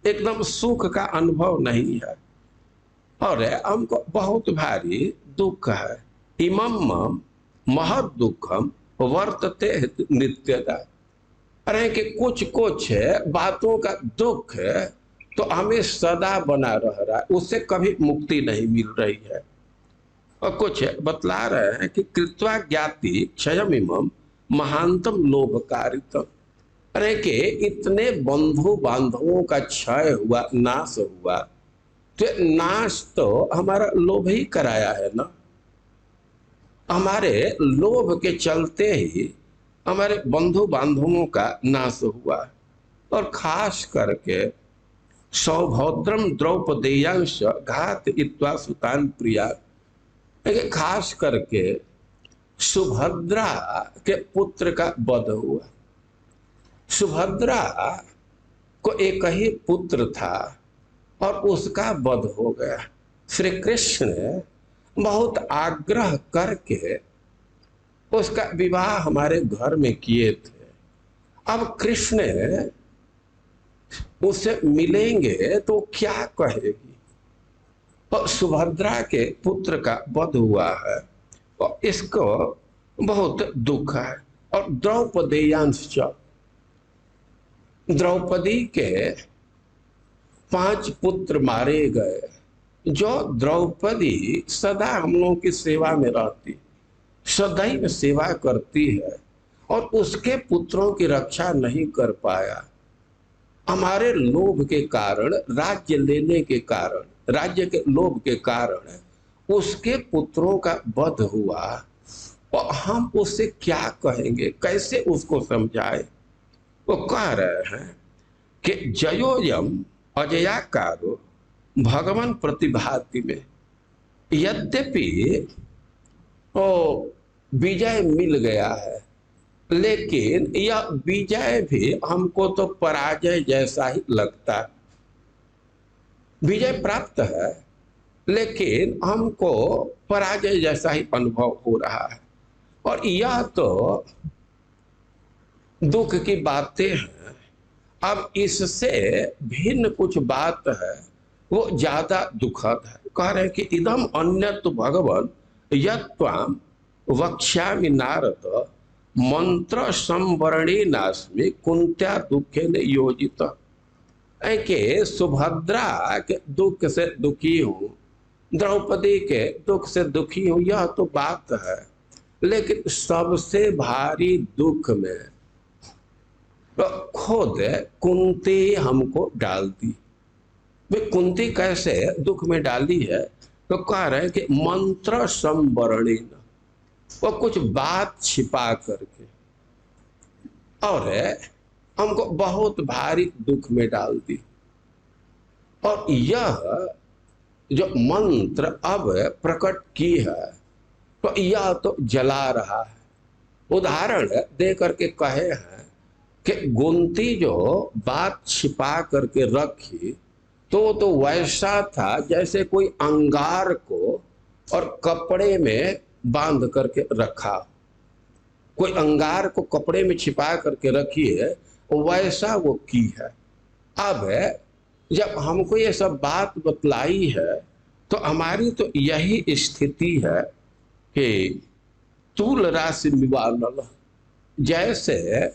एकदम सुख का अनुभव नहीं है और हमको बहुत भारी दुख है। इमम महद दुखम वर्तते नित्यदा। अरे कि कुछ कुछ बातों का दुख तो हमें सदा बना रह रहा है, उससे कभी मुक्ति नहीं मिल रही है। और कुछ बतला रहे हैं कि कृत्वा ज्ञाति क्षयमिमम महानतम लोभकारितम। अरे कि इतने बंधु बांधवों का क्षय हुआ, नाश हुआ, तो नाश तो हमारा लोभ ही कराया है ना। हमारे लोभ के चलते ही हमारे बंधु बांधवों का नाश हुआ। और खास करके सौभद्रम द्रौपदेयांश घात इत्वा सुतान प्रिया, खास करके सुभद्रा के पुत्र का वध हुआ। सुभद्रा को एक ही पुत्र था और उसका वध हो गया। श्री कृष्ण बहुत आग्रह करके उसका विवाह हमारे घर में किए थे। अब कृष्ण उससे मिलेंगे तो क्या कहेगी। और सुभद्रा के पुत्र का वध हुआ है और इसको बहुत दुख है। और द्रौपदेयांश, द्रौपदी के 5 पुत्र मारे गए। जो द्रौपदी सदा हम लोगों की सेवा में रहती, सदैव सेवा करती है और उसके पुत्रों की रक्षा नहीं कर पाया। हमारे लोभ के कारण, राज्य लेने के कारण, राज्य के लोभ के कारण उसके पुत्रों का वध हुआ। और हम उससे क्या कहेंगे, कैसे उसको समझाए? वो कह रहे हैं कि जयोयम अजयाकारो भगवान प्रतिभाति में, यद्यपि वो विजय मिल गया है, लेकिन यह विजय भी हमको तो पराजय जैसा ही लगता है। विजय प्राप्त है, लेकिन हमको पराजय जैसा ही अनुभव हो रहा है। और यह तो दुख की बातें हैं। अब इससे भिन्न कुछ बात है, वो ज्यादा दुखद है। कह रहे हैं कि इदम अन्यत् भगवन् यत्त्वां वक्ष्यामि नारद मंत्र संवरणे नास्मि कुंत्या दुखे ने योजित। के सुभद्रा के दुख से दुखी हूं, द्रौपदी के दुख से दुखी हूं, यह तो बात है। लेकिन सबसे भारी दुख में तो खुद कुंती हमको डाल दी। वे कुंती कैसे दुख में डाली है? तो कह रहे हैं कि मंत्र संवरणेन, वो कुछ बात छिपा करके और हमको बहुत भारी दुख में डाल दी। और यह जो मंत्र अब प्रकट की है, तो यह तो जला रहा है। उदाहरण दे करके कहे हैं कि कुंती जो बात छिपा करके रखी, तो वैसा था जैसे कोई अंगार को और कपड़े में बांध करके रखा। कोई अंगार को कपड़े में छिपा करके रखी है, वैसा वो की है। अब जब हमको ये सब बात बतलाई है, तो हमारी तो यही स्थिति है कि तूल राशि निवारण, जैसे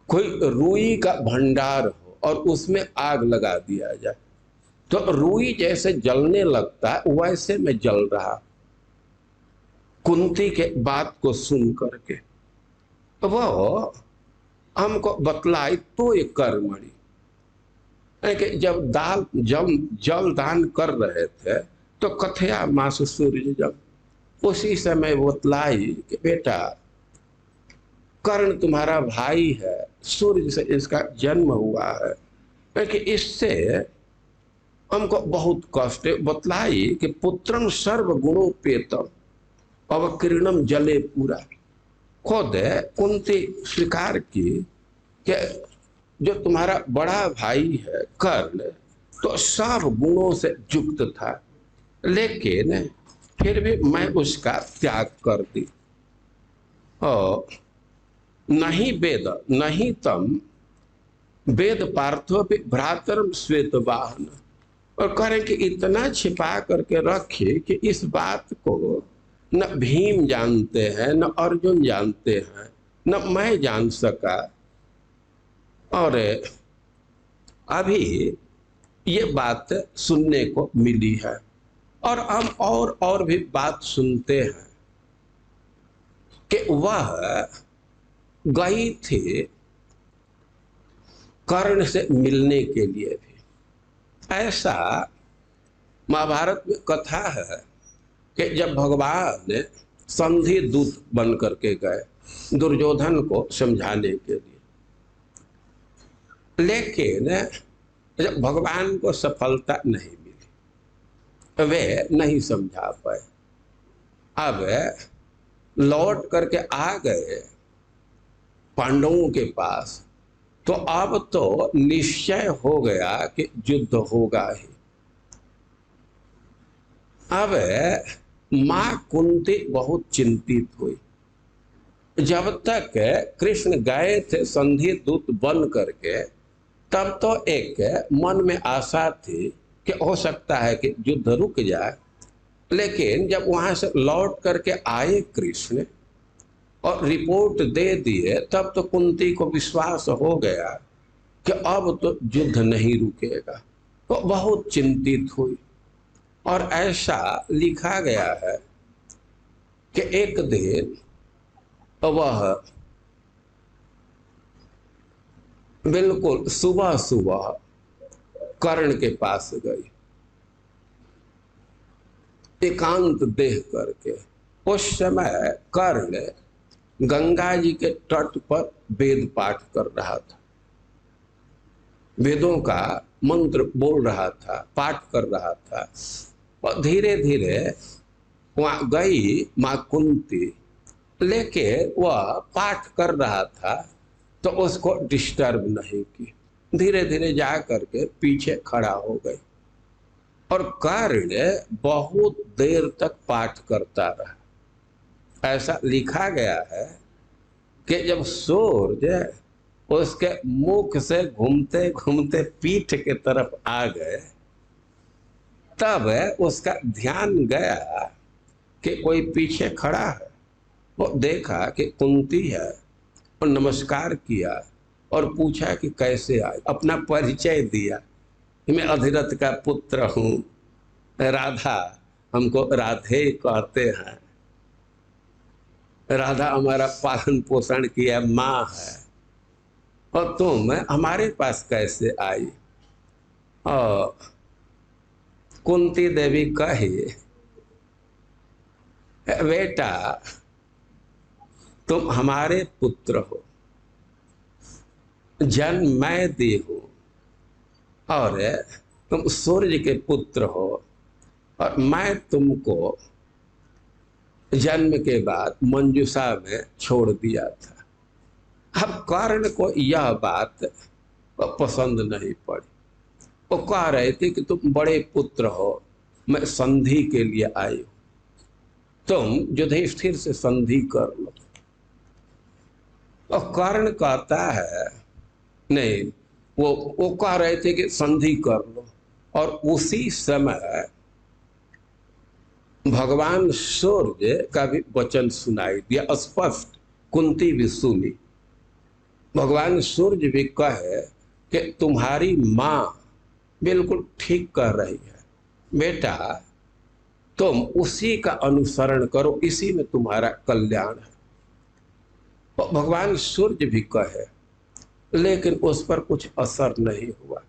कोई रुई का भंडार हो और उसमें आग लगा दिया जाए, तो रुई जैसे जलने लगता है वैसे में जल रहा। कुंती के बात को सुन करके वो हमको बतलाई तो ये कर्मणि, कि जब जल दान कर रहे थे तो कथया मास सूर्य, जब उसी समय बतलाई कि बेटा कर्ण तुम्हारा भाई है, सूर्य से इसका जन्म हुआ है, कि इससे हमको बहुत कष्ट। बतलाई कि पुत्रम सर्व गुणोपेतम अवकीर्णम जले पूरा। खुद कुंती स्वीकार की कि जो तुम्हारा बड़ा भाई है कर्ण, तो सब गुणों से युक्त था, लेकिन फिर भी मैं उसका त्याग कर दी। और नहीं वेद नहीं तम वेद पार्थो भ्रातरम श्वेत वाहन। और कह रहे कि इतना छिपा करके रखे कि इस बात को न भीम जानते हैं, न अर्जुन जानते हैं, न मैं जान सका। और अभी ये बात सुनने को मिली है, और हम और भी बात सुनते हैं कि वह गई थी कर्ण से मिलने के लिए भी। ऐसा महाभारत में कथा है कि जब भगवान संधि दूत बन करके गए दुर्योधन को समझाने के लिए, लेकिन जब भगवान को सफलता नहीं मिली, वे नहीं समझा पाए। अब लौट करके आ गए पांडवों के पास, तो अब तो निश्चय हो गया कि युद्ध होगा ही। अब मां कुंती बहुत चिंतित हुई। जब तक कृष्ण गए थे संधि दूत बन करके, तब तो एक मन में आशा थी कि हो सकता है कि युद्ध रुक जाए। लेकिन जब वहां से लौट करके आए कृष्ण और रिपोर्ट दे दिए, तब तो कुंती को विश्वास हो गया कि अब तो युद्ध नहीं रुकेगा। तो बहुत चिंतित हुई। और ऐसा लिखा गया है कि एक दिन वह बिल्कुल सुबह सुबह कर्ण के पास गई, एकांत देह करके। उस समय कर्ण गंगा जी के तट पर वेद पाठ कर रहा था, वेदों का मंत्र बोल रहा था, पाठ कर रहा था। और धीरे धीरे वहां गई मां कुंती, लेकिन वह पाठ कर रहा था तो उसको डिस्टर्ब नहीं की, धीरे धीरे जा करके पीछे खड़ा हो गई। और कर्ण बहुत देर तक पाठ करता रहा। ऐसा लिखा गया है कि जब सूर्य उसके मुख से घूमते घूमते पीठ के तरफ आ गए, तब उसका ध्यान गया कि कोई पीछे खड़ा है। वो देखा कि कुंती है, और नमस्कार किया और पूछा कि कैसे आए। अपना परिचय दिया, मैं अधिरथ का पुत्र हूँ, राधा हमको राधे कहते हैं, राधा हमारा पालन पोषण किया माँ है, और तुम हमारे पास कैसे आई। और कुंती देवी कही, बेटा तुम हमारे पुत्र हो, जन्म मैं दी हूं, और तुम सूर्य के पुत्र हो, और मैं तुमको जन्म के बाद मंजूषा में छोड़ दिया था। अब कर्ण को यह बात पसंद नहीं पड़ी। वो कह रहे थे कि तुम बड़े पुत्र हो, मैं संधि के लिए आई हूं, तुम युधिष्ठिर से संधि कर लो। और कर्ण कहता है नहीं, वो कह रहे थे कि संधि कर लो। और उसी समय भगवान सूर्य का भी वचन सुनाई दिया स्पष्ट, कुंती भी सुनी। भगवान सूर्य भी कहे कि तुम्हारी माँ बिल्कुल ठीक कह रही है, बेटा तुम उसी का अनुसरण करो, इसी में तुम्हारा कल्याण है। तो भगवान सूर्य भी कहे, लेकिन उस पर कुछ असर नहीं हुआ।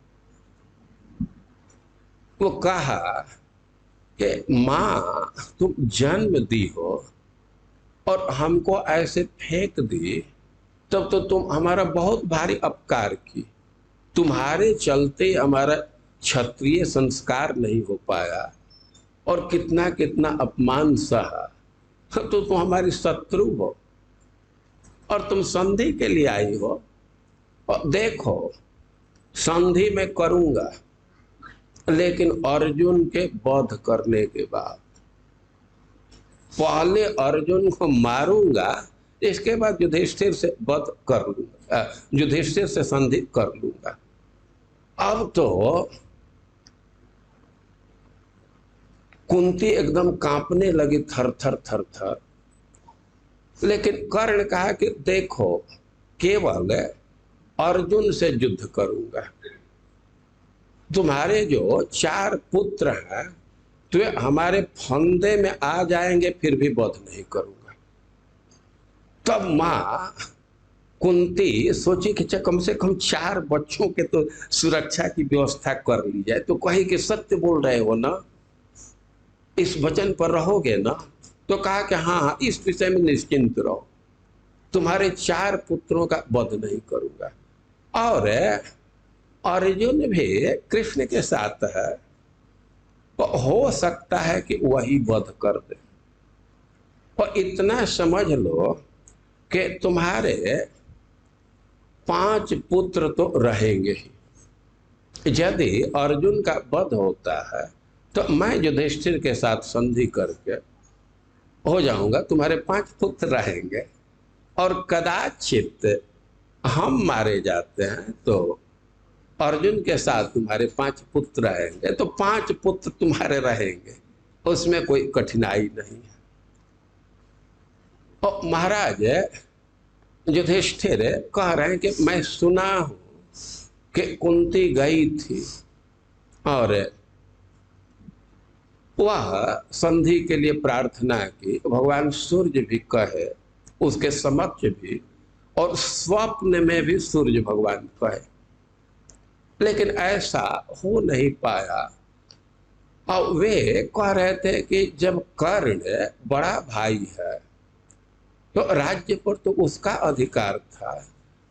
वो कहा कि माँ तुम जन्म दी हो और हमको ऐसे फेंक दी, तब तो तुम हमारा बहुत भारी अपकार की, तुम्हारे चलते हमारा क्षत्रिय संस्कार नहीं हो पाया, और कितना कितना अपमान सहा, तो तुम हमारी शत्रु हो, और तुम संधि के लिए आई हो। और देखो संधि में करूंगा, लेकिन अर्जुन के वध करने के बाद, पहले अर्जुन को मारूंगा, इसके बाद युधिष्ठिर से वध कर लूंगा, युधिष्ठिर से संधि कर लूंगा। अब तो कुंती एकदम कांपने लगी, थर थर थर थर। लेकिन कर्ण कहा कि देखो केवल अर्जुन से युद्ध करूंगा, तुम्हारे जो 4 पुत्र हैं तो हमारे फंदे में आ जाएंगे, फिर भी वध नहीं करूंगा। तब माँ कुंती सोची कि कम से कम 4 बच्चों के तो सुरक्षा की व्यवस्था कर ली जाए। तो कही कि सत्य बोल रहे हो ना, इस वचन पर रहोगे ना? तो कहा कि हाँ हाँ, इस विषय में निश्चिंत रहो, तुम्हारे 4 पुत्रों का वध नहीं करूंगा। और अर्जुन भी कृष्ण के साथ है, तो हो सकता है कि वही वध कर दे। और इतना समझ लो कि तुम्हारे 5 पुत्र तो रहेंगे ही। यदि अर्जुन का वध होता है तो मैं युधिष्ठिर के साथ संधि करके हो जाऊंगा, तुम्हारे 5 पुत्र रहेंगे। और कदाचित हम मारे जाते हैं तो अर्जुन के साथ तुम्हारे 5 पुत्र रहेंगे, तो 5 पुत्र तुम्हारे रहेंगे, उसमें कोई कठिनाई नहीं है। और महाराज युधिष्ठिर कह रहे हैं कि मैं सुना हूं कि कुंती गई थी और वह संधि के लिए प्रार्थना की। भगवान सूर्य भी कहे, उसके समक्ष भी और स्वप्न में भी सूर्य भगवान कहे, लेकिन ऐसा हो नहीं पाया। और वे कह रहे थे कि जब कर्ण बड़ा भाई है तो राज्य पर तो उसका अधिकार था,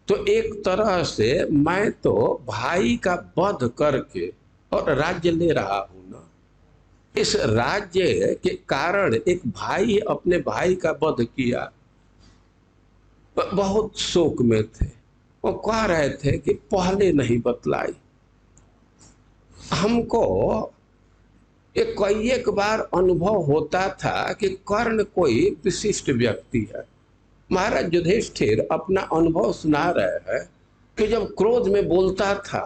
तो एक तरह से मैं तो भाई का वध करके और राज्य ले रहा हूं ना। इस राज्य के कारण एक भाई अपने भाई का वध किया, बहुत शोक में थे। वो कह रहे थे कि पहले नहीं बतलाई हमको। एक कई एक बार अनुभव होता था कि कर्ण कोई विशिष्ट व्यक्ति है। महाराज युधिष्ठिर अपना अनुभव सुना रहे हैं कि जब क्रोध में बोलता था,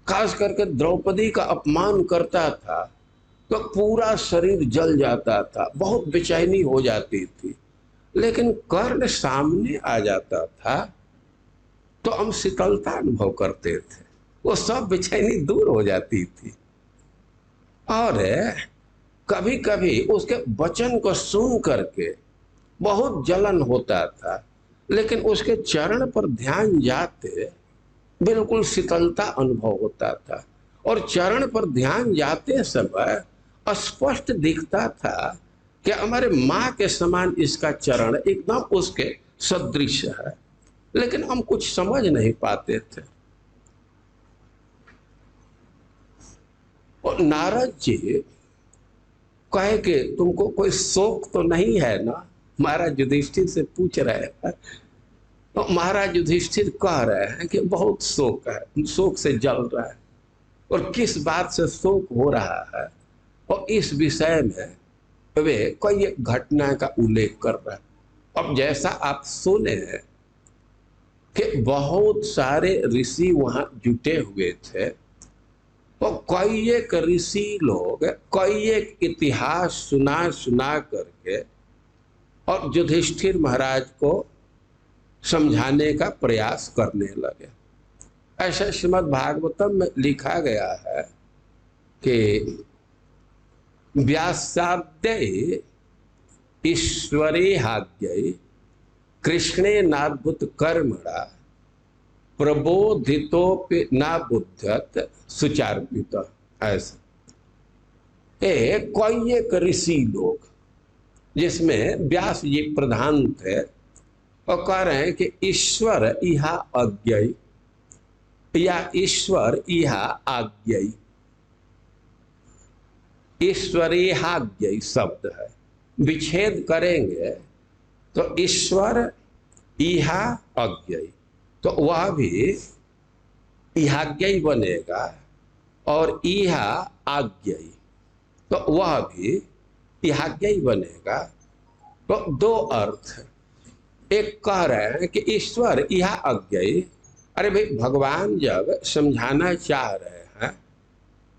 खास करके द्रौपदी का अपमान करता था, तो पूरा शरीर जल जाता था, बहुत बेचैनी हो जाती थी। लेकिन कर्ण सामने आ जाता था तो हम शीतलता अनुभव करते थे, वो सब बेचैनी दूर हो जाती थी। और कभी कभी उसके वचन को सुन करके बहुत जलन होता था, लेकिन उसके चरण पर ध्यान जाते बिल्कुल शीतलता अनुभव होता था। और चरण पर ध्यान जाते समय स्पष्ट दिखता था कि हमारे माँ के समान इसका चरण एकदम उसके सदृश है, लेकिन हम कुछ समझ नहीं पाते थे। और नारद जी कहे कि तुमको कोई शोक तो नहीं है ना, महाराज युधिष्ठिर से पूछ रहे हैं। तो महाराज युधिष्ठिर कह रहे हैं कि बहुत शोक है, शोक से जल रहा है। और किस बात से शोक हो रहा है, और इस विषय में वे कई घटना का उल्लेख कर रहे हैं। अब जैसा आप सुने हैं कि बहुत सारे ऋषि वहां जुटे हुए थे, तो कई एक ऋषि लोग कई एक इतिहास सुना सुना करके और युधिष्ठिर महाराज को समझाने का प्रयास करने लगे। ऐसा श्रीमद् भागवतम में लिखा गया है कि व्यासाद्य ईश्वरे हाद्य कृष्णे नाद्भुत कर्मणा प्रबोधितोपि ना बुद्धत सुचार्पित। ऐसा कोई एक ऋषि लोग, जिसमें व्यास जी प्रधान थे, और कह रहे हैं कि ईश्वर इहा अज्ञेय या ईश्वर इहा आज्ञेय। ईश्वरेहाज्ञेय शब्द है, विच्छेद करेंगे तो ईश्वर इहा अज्ञेय, तो वह भी इहाज्ञेय बनेगा, और इहा आज्ञेय तो वह भी इहाज्ञेय बनेगा। तो दो अर्थ, एक कह रहे हैं कि ईश्वर इहा अज्ञेय। अरे भाई, भगवान जब समझाना चाह रहे हैं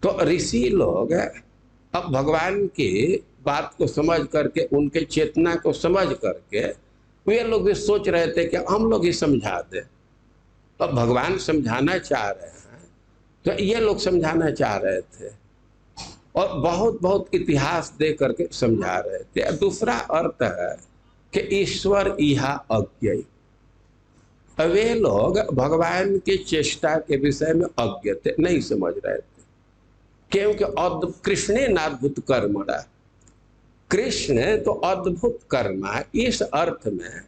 तो ऋषि लोग अब भगवान की बात को समझ करके, उनके चेतना को समझ करके, वे लोग भी सोच रहे थे कि हम लोग ही समझा दें। तो भगवान समझाना चाह रहे हैं तो ये लोग समझाना चाह रहे थे, और बहुत बहुत इतिहास दे करके समझा रहे थे। दूसरा अर्थ है कि ईश्वर इहा अज्ञेय। वे लोग भगवान की चेष्टा के विषय में अज्ञ थे, नहीं समझ रहे थे, क्योंकि कृष्णे नाद्भुत कर्मणा, कृष्ण तो अद्भुत कर्मा, इस अर्थ में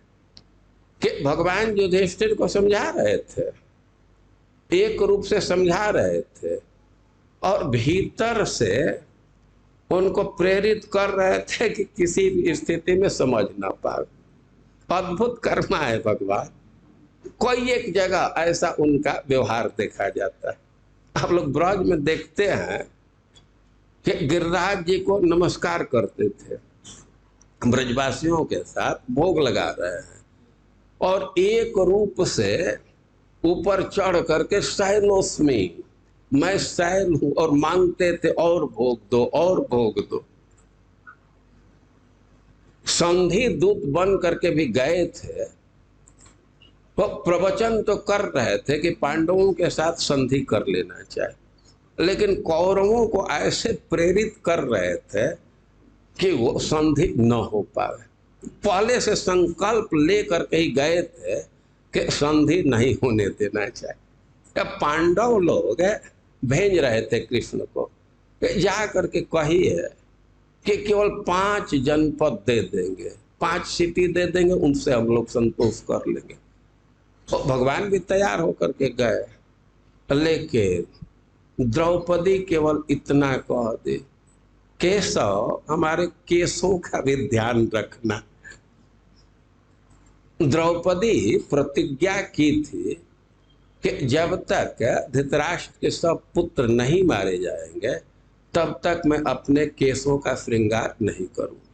कि भगवान युधिष्ठिर को समझा रहे थे, एक रूप से समझा रहे थे, और भीतर से उनको प्रेरित कर रहे थे कि किसी भी स्थिति में समझ ना पाए। अद्भुत कर्मा है भगवान। कोई एक जगह ऐसा उनका व्यवहार देखा जाता है। आप लोग ब्रज में देखते हैं कि गिरिराज जी को नमस्कार करते थे, ब्रजवासियों के साथ भोग लगा रहे हैं, और एक रूप से ऊपर चढ़ करके शैलोस्मी, मैं शैल हूं, और मांगते थे और भोग दो और भोग दो। संधि दूत बन करके भी गए थे, तो प्रवचन तो कर रहे थे कि पांडवों के साथ संधि कर लेना चाहिए, लेकिन कौरवों को ऐसे प्रेरित कर रहे थे कि वो संधि न हो पाए। पहले से संकल्प लेकर के ही गए थे कि संधि नहीं होने देना चाहिए। तब पांडव लोग भेज रहे थे कृष्ण को कि जा करके कहिए कि केवल 5 जनपद दे देंगे, 5 सिटी दे देंगे, उनसे हम लोग संतोष कर लेंगे। तो भगवान भी तैयार होकर के गए, लेकिन द्रौपदी केवल इतना कह दे, केशव हमारे केशों का भी ध्यान रखना। द्रौपदी प्रतिज्ञा की थी कि जब तक धृतराष्ट्र के सब पुत्र नहीं मारे जाएंगे तब तक मैं अपने केशों का श्रृंगार नहीं करूंगी।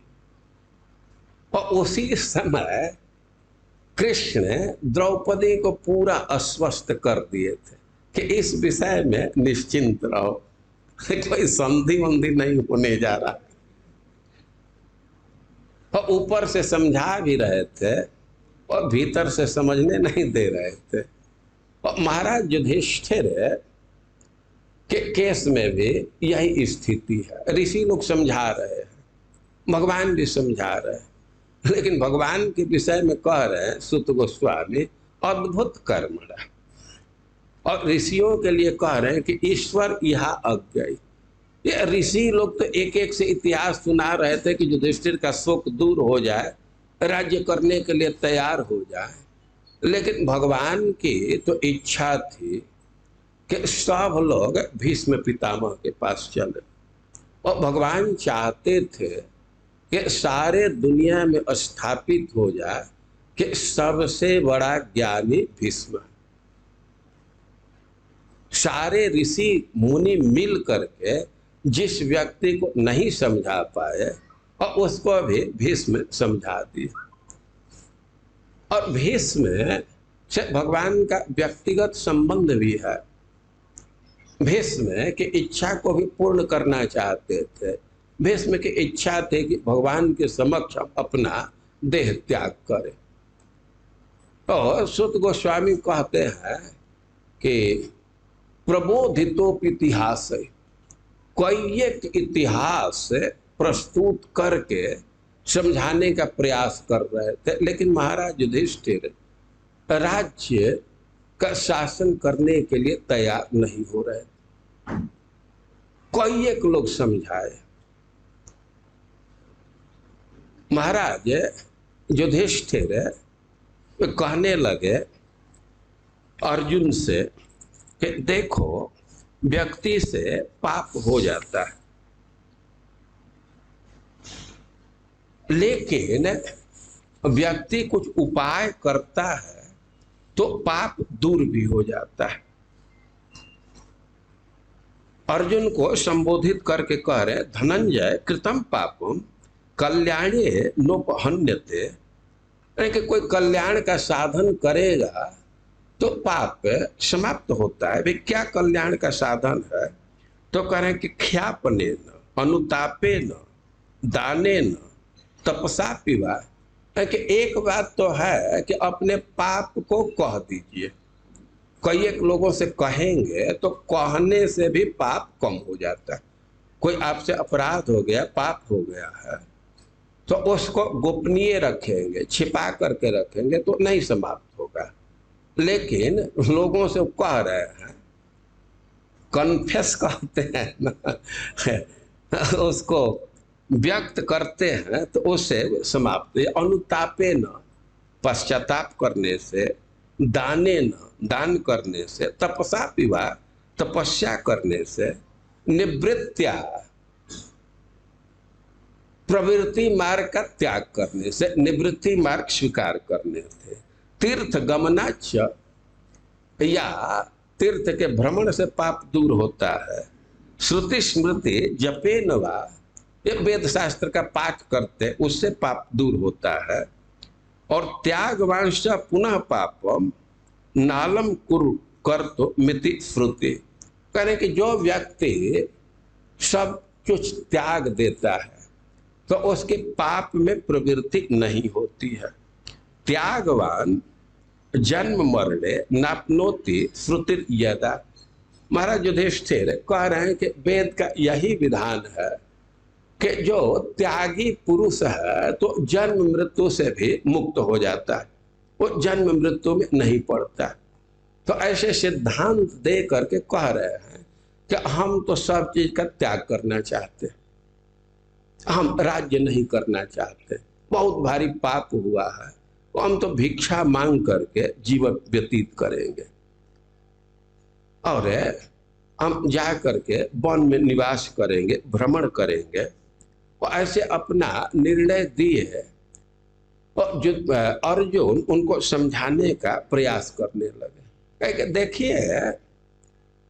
और उसी समय कृष्ण द्रौपदी को पूरा आश्वस्त कर दिए थे कि इस विषय में निश्चिंत रहो, कोई संधि वंधि नहीं होने जा रहा। और ऊपर से समझा भी रहे थे और भीतर से समझने नहीं दे रहे थे। और महाराज युधिष्ठिर के केस में भी यही स्थिति है। ऋषि लोग समझा रहे हैं, भगवान भी समझा रहे हैं, लेकिन भगवान के विषय में कह रहे हैं सुत गोस्वामी अद्भुत कर्मणा, और ऋषियों के लिए कह रहे हैं कि ईश्वर यहाँ अज्ञेय। ये ऋषि लोग तो एक एक से इतिहास सुना रहे थे कि युधिष्ठिर का शोक दूर हो जाए, राज्य करने के लिए तैयार हो जाए, लेकिन भगवान की तो इच्छा थी कि सब लोग भीष्म पितामह के पास चले। और भगवान चाहते थे कि सारे दुनिया में स्थापित हो जाए कि सबसे बड़ा ज्ञानी भीष्म। सारे ऋषि मुनि मिल करके जिस व्यक्ति को नहीं समझा पाए और उसको भी भीष्म समझा दिए। और भीष्म से भगवान का व्यक्तिगत संबंध भी है। भीष्म की इच्छा को भी पूर्ण करना चाहते थे। भीष्म की इच्छा थी कि भगवान के समक्ष अपना देह त्याग करे। और सुत गोस्वामी कहते हैं कि प्रबोधितोप इतिहास है, कोई एक इतिहास प्रस्तुत करके समझाने का प्रयास कर रहे थे, लेकिन महाराज युधिष्ठिर राज्य का शासन करने के लिए तैयार नहीं हो रहे। कोई एक लोग समझाए। महाराज युधिष्ठिर कहने लगे अर्जुन से कि देखो व्यक्ति से पाप हो जाता है, लेकिन व्यक्ति कुछ उपाय करता है तो पाप दूर भी हो जाता है। अर्जुन को संबोधित करके कह रहे धनंजय कृतम पापम कल्याणे नोपहन्यते, कि कोई कल्याण का साधन करेगा तो पाप समाप्त होता है। वे क्या कल्याण का साधन है? तो कह रहे कि ख्यापने न, अनुतापे न, दाने न, तपसा पिवा। कि एक बात तो है कि अपने पाप को कह दीजिए। कई एक लोगों से कहेंगे तो कहने से भी पाप कम हो जाता है। कोई आपसे अपराध हो गया, पाप हो गया है, तो उसको गोपनीय रखेंगे, छिपा करके रखेंगे तो नहीं समाप्त होगा। लेकिन लोगों से कह रहे हैं, कन्फेस कहते हैं ना, उसको व्यक्त करते हैं तो उससे समाप्त। अनुतापे न, पश्चाताप करने से, दाने न, दान करने से, तपसा पिवा, तपस्या करने से, निवृत्त्या, प्रवृत्ति मार्ग का त्याग करने से, निवृत्ति मार्ग स्वीकार करने से, तीर्थ गमनाच, या तीर्थ के भ्रमण से पाप दूर होता है, श्रुति स्मृति जपे नवा, ये वेद शास्त्र का पाठ करते उससे पाप दूर होता है, और त्यागवांश पुनः पापम नालम कुरु कर तो मिति श्रुति। कहने कि जो व्यक्ति सब कुछ त्याग देता है तो उसके पाप में प्रवृत्ति नहीं होती है। त्यागवान जन्म मरणे नापनोति श्रुति यदा। महाराज युधिष्ठिर कह रहे हैं कि वेद का यही विधान है कि जो त्यागी पुरुष है तो जन्म मृत्यु से भी मुक्त हो जाता है, वो जन्म मृत्यु में नहीं पड़ता। तो ऐसे सिद्धांत दे करके कह रहे हैं कि हम तो सब चीज का त्याग करना चाहते हैं, हम राज्य नहीं करना चाहते, बहुत भारी पाप हुआ है, तो हम तो भिक्षा मांग करके जीवन व्यतीत करेंगे और हम जा करके वन में निवास करेंगे, भ्रमण करेंगे। और ऐसे अपना निर्णय दिए है। और जो अर्जुन उनको समझाने का प्रयास करने लगे, देखिए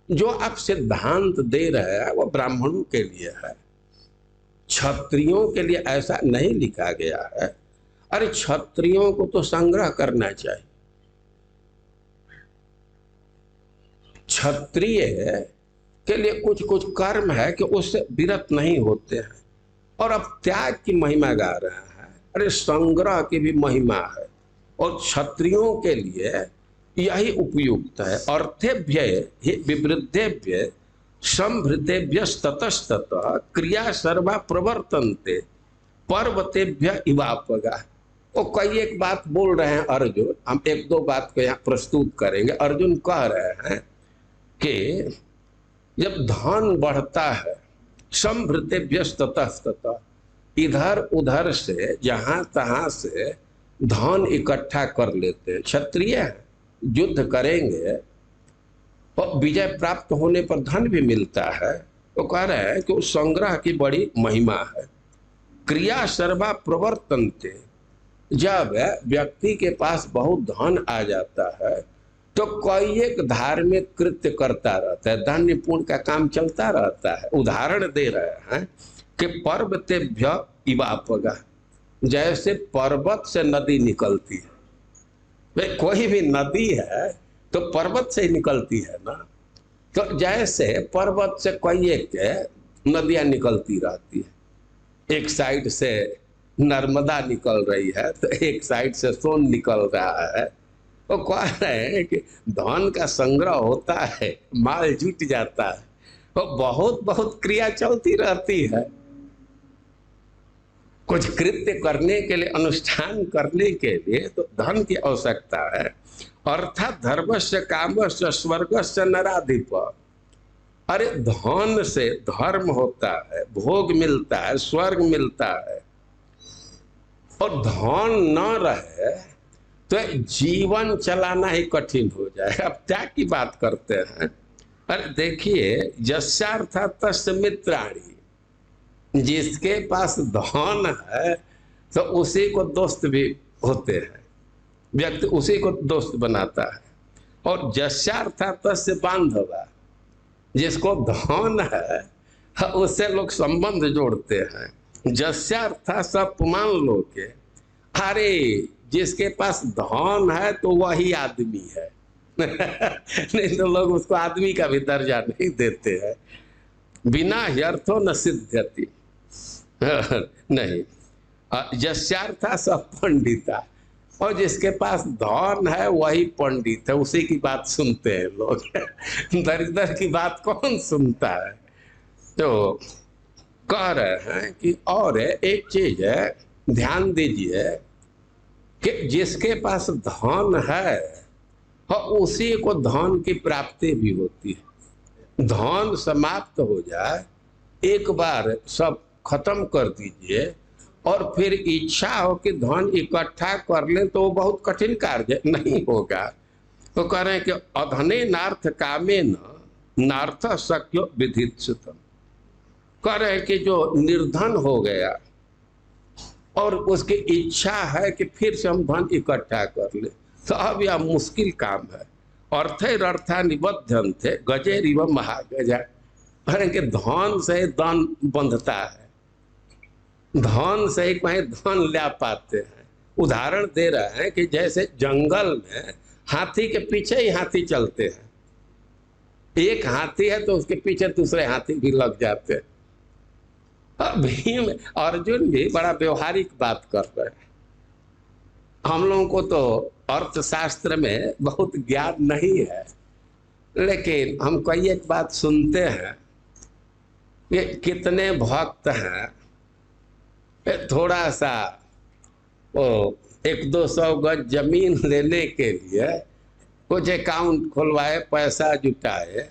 जो आप सिद्धांत दे रहे हैं वो ब्राह्मणों के लिए है, क्षत्रियों के लिए ऐसा नहीं लिखा गया है। अरे क्षत्रियों को तो संग्रह करना चाहिए, क्षत्रिय के लिए कुछ कुछ कर्म है कि उससे विरत नहीं होते हैं। और अब त्याग की महिमा गा रहे हैं, अरे संग्रह की भी महिमा है और क्षत्रियों के लिए यही उपयुक्त है। अर्थेभ्य विवृद्धेभ्य संभृतेभ्य ततस्ततः क्रिया सर्वा प्रवर्तन्ते पर्वतेभ्य इवापगा। वो कई एक बात बोल रहे हैं अर्जुन, हम एक दो बात को यहाँ प्रस्तुत करेंगे। अर्जुन कह रहे हैं कि जब धन बढ़ता है, संभृतेभ्य ततस्ततः, इधर उधर से जहां तहां से धन इकट्ठा कर लेते हैं। क्षत्रिय युद्ध करेंगे और विजय प्राप्त होने पर धन भी मिलता है। तो कह रहे हैं कि उस संग्रह की बड़ी महिमा है। क्रिया सर्वा प्रवर्तन्ते, जब व्यक्ति के पास बहुत धन आ जाता है तो कोई एक धार्मिक कृत्य करता रहता है, धन्य पुण्य का काम चलता रहता है। उदाहरण दे रहे हैं कि पर्वतेभ्य इवापगा, जैसे पर्वत से नदी निकलती है। वे कोई भी नदी है तो पर्वत से ही निकलती है ना। तो जैसे पर्वत से कोई एक नदियां निकलती रहती है, एक साइड से नर्मदा निकल रही है तो एक साइड से सोन निकल रहा है। वो कह रहे हैं कि धन का संग्रह होता है, माल जुट जाता है, वो बहुत बहुत क्रिया चलती रहती है। कुछ कृत्य करने के लिए, अनुष्ठान करने के लिए तो धन की आवश्यकता है। अर्थात धर्मस्य कामस्य स्वर्गस्य नराधिप। अरे धन से धर्म होता है, भोग मिलता है, स्वर्ग मिलता है। और धन न रहे तो जीवन चलाना ही कठिन हो जाए। अब त्याग की बात करते हैं। अरे देखिए, यस्यार्था तस्य मित्राणि, जिसके पास धन है तो उसी को दोस्त भी होते हैं, व्यक्ति उसी को दोस्त बनाता है। और यस्यार्था तस्य बांधवा, जिसको धन है उससे लोग संबंध जोड़ते हैं। यस्यार्था सब मान लो के, अरे जिसके पास धन है तो वही आदमी है नहीं तो लोग उसको आदमी का भी दर्जा नहीं देते हैं। बिना ह्यर्थो न सिद्ध्यति नहीं। यस्यार्था सब पंडिता, और जिसके पास धन है वही पंडित है, उसी की बात सुनते हैं लोग दरिद्र की बात कौन सुनता है। तो कह रहे हैं कि और एक चीज है, ध्यान दीजिए कि जिसके पास धन है उसी को धन की प्राप्ति भी होती है। धन समाप्त हो जाए, एक बार सब खत्म कर दीजिए और फिर इच्छा हो कि धन इकट्ठा कर ले तो वो बहुत कठिन कार्य नहीं होगा। तो कह रहे हैं कि अधने नार्थ कामे नार्थ शक्यो विधित्सुतम। कह रहे हैं कि जो निर्धन हो गया और उसकी इच्छा है कि फिर से हम धन इकट्ठा कर ले, तो अब यह मुश्किल काम है। अर्थेरर्था निबध्यन्ते गजेरिव महागजा। कि धन से धन बंधता है, धन से ही कहीं धन ले पाते हैं। उदाहरण दे रहे हैं कि जैसे जंगल में हाथी के पीछे ही हाथी चलते हैं, एक हाथी है तो उसके पीछे दूसरे हाथी भी लग जाते हैं। भीम अर्जुन भी बड़ा व्यवहारिक बात कर रहे हैं। हम लोगों को तो अर्थशास्त्र में बहुत ज्ञान नहीं है, लेकिन हम कई एक बात सुनते हैं कि कितने भक्त हैं थोड़ा सा वो 100-200 गज जमीन लेने के लिए कुछ अकाउंट खुलवाए, पैसा जुटाए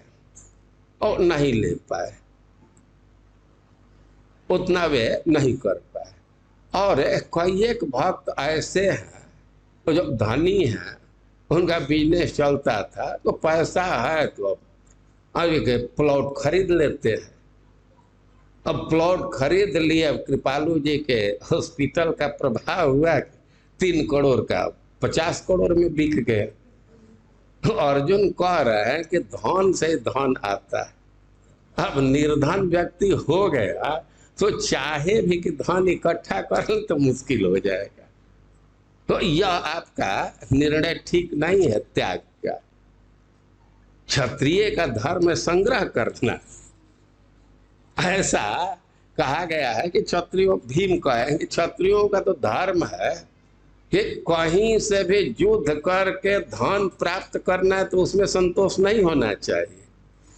और नहीं ले पाए, उतना वे नहीं कर पाए। और कई एक भक्त ऐसे हैं तो जो धनी हैं, उनका बिजनेस चलता था तो पैसा है तो अब आगे के प्लॉट खरीद लेते हैं। अब प्लॉट खरीद लिए, अब कृपालु जी के हॉस्पिटल का प्रभाव हुआ, 3 करोड़ का 50 करोड़ में बिक गए। तो अर्जुन कह रहे हैं कि धन से धन आता है। अब निर्धन व्यक्ति हो गया तो चाहे भी कि धन इकट्ठा कर ले तो मुश्किल हो जाएगा। तो यह आपका निर्णय ठीक नहीं है त्याग का। क्षत्रिय का धर्म संग्रह करना, ऐसा कहा गया है कि क्षत्रियों, भीम कहेंगे क्षत्रियों का तो धर्म है कि कहीं से भी युद्ध करके धन प्राप्त करना है तो उसमें संतोष नहीं होना चाहिए,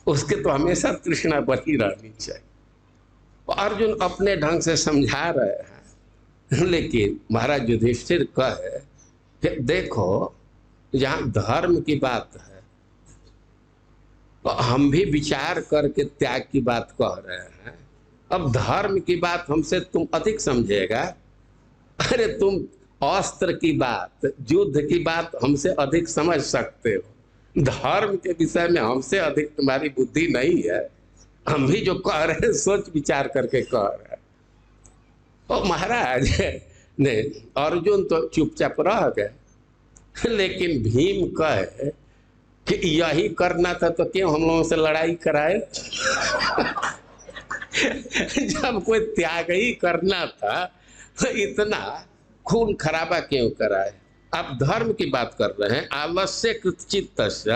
उसके तो हमेशा तृष्णा बनी रहनी चाहिए। अर्जुन अपने ढंग से समझा रहे हैं, लेकिन महाराज युधिष्ठिर कहे कि देखो जहां धर्म की बात है तो हम भी विचार करके त्याग की बात कह रहे हैं। अब धर्म की बात हमसे तुम अधिक समझेगा, अरे तुम अस्त्र की बात, युद्ध की बात हमसे अधिक समझ सकते हो, धर्म के विषय में हमसे अधिक तुम्हारी बुद्धि नहीं है। हम भी जो कह रहे हैं सोच विचार करके कह रहे हैं। और महाराज ने, अर्जुन तो चुपचाप रह गए, लेकिन भीम कहे कि यही करना था तो क्यों हम लोगों से लड़ाई कराए। जब कोई त्याग ही करना था तो इतना खून खराबा क्यों कराए। आप धर्म की बात कर रहे हैं। आलस्य कृतचित्तस्य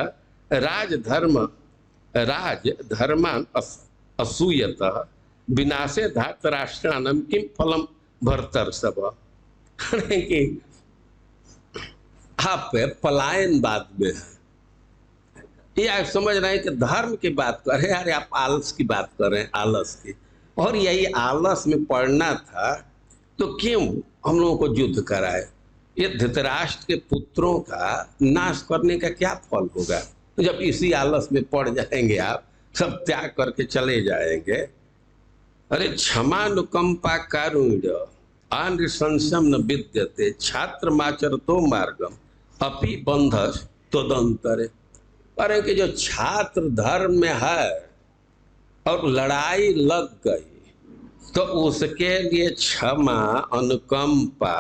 राजधर्मान असूयतः विनाशे धातराष्ट्राणम किम फलम भर्तर्षभ। कि आप पलायनवाद में है, ये आप समझ रहे हैं कि धर्म की बात कर रहे हैं, अरे आप आलस की बात कर रहे हैं, आलस की। और यही आलस में पड़ना था तो क्यों हम लोगों को युद्ध कराए। ये धृतराष्ट्र के पुत्रों का नाश करने का क्या फल होगा। तो जब इसी आलस में पड़ जाएंगे, आप सब त्याग करके चले जाएंगे। अरे क्षमानुकंपा कारुण्य आन संशम न विद्यते छात्र माचर तो मार्गम अपि बंधस तदंतरे। अरे कि जो छात्र धर्म में है और लड़ाई लग गई तो उसके लिए क्षमा, अनुकंपा,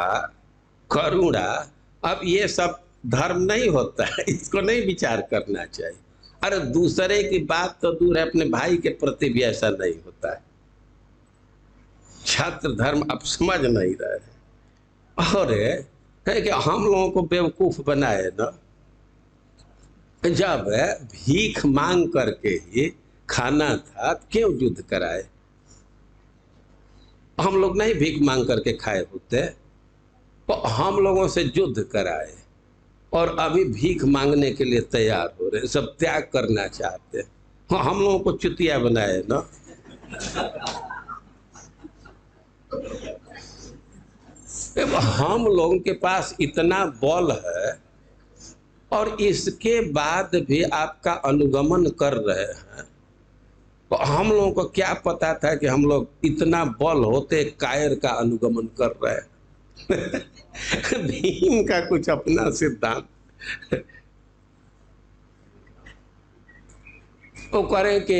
करुणा, अब ये सब धर्म नहीं होता है, इसको नहीं विचार करना चाहिए। अरे दूसरे की बात तो दूर है, अपने भाई के प्रति भी ऐसा नहीं होता है। छात्र धर्म अब समझ नहीं रहे और है कि हम लोगों को बेवकूफ बनाए ना। जब भीख मांग करके ही खाना था क्यों युद्ध कराए। हम लोग नहीं भीख मांग करके खाए होते तो हम लोगों से युद्ध कराए, और अभी भीख मांगने के लिए तैयार हो रहे, सब त्याग करना चाहते हैं। हम लोगों को चुतिया बनाए ना। हम लोगों के पास इतना बल है और इसके बाद भी आपका अनुगमन कर रहे हैं। तो हम लोगों को क्या पता था कि हम लोग इतना बल होते कायर का अनुगमन कर रहे हैं। भीम का कुछ अपना सिद्धांत। वो करें कि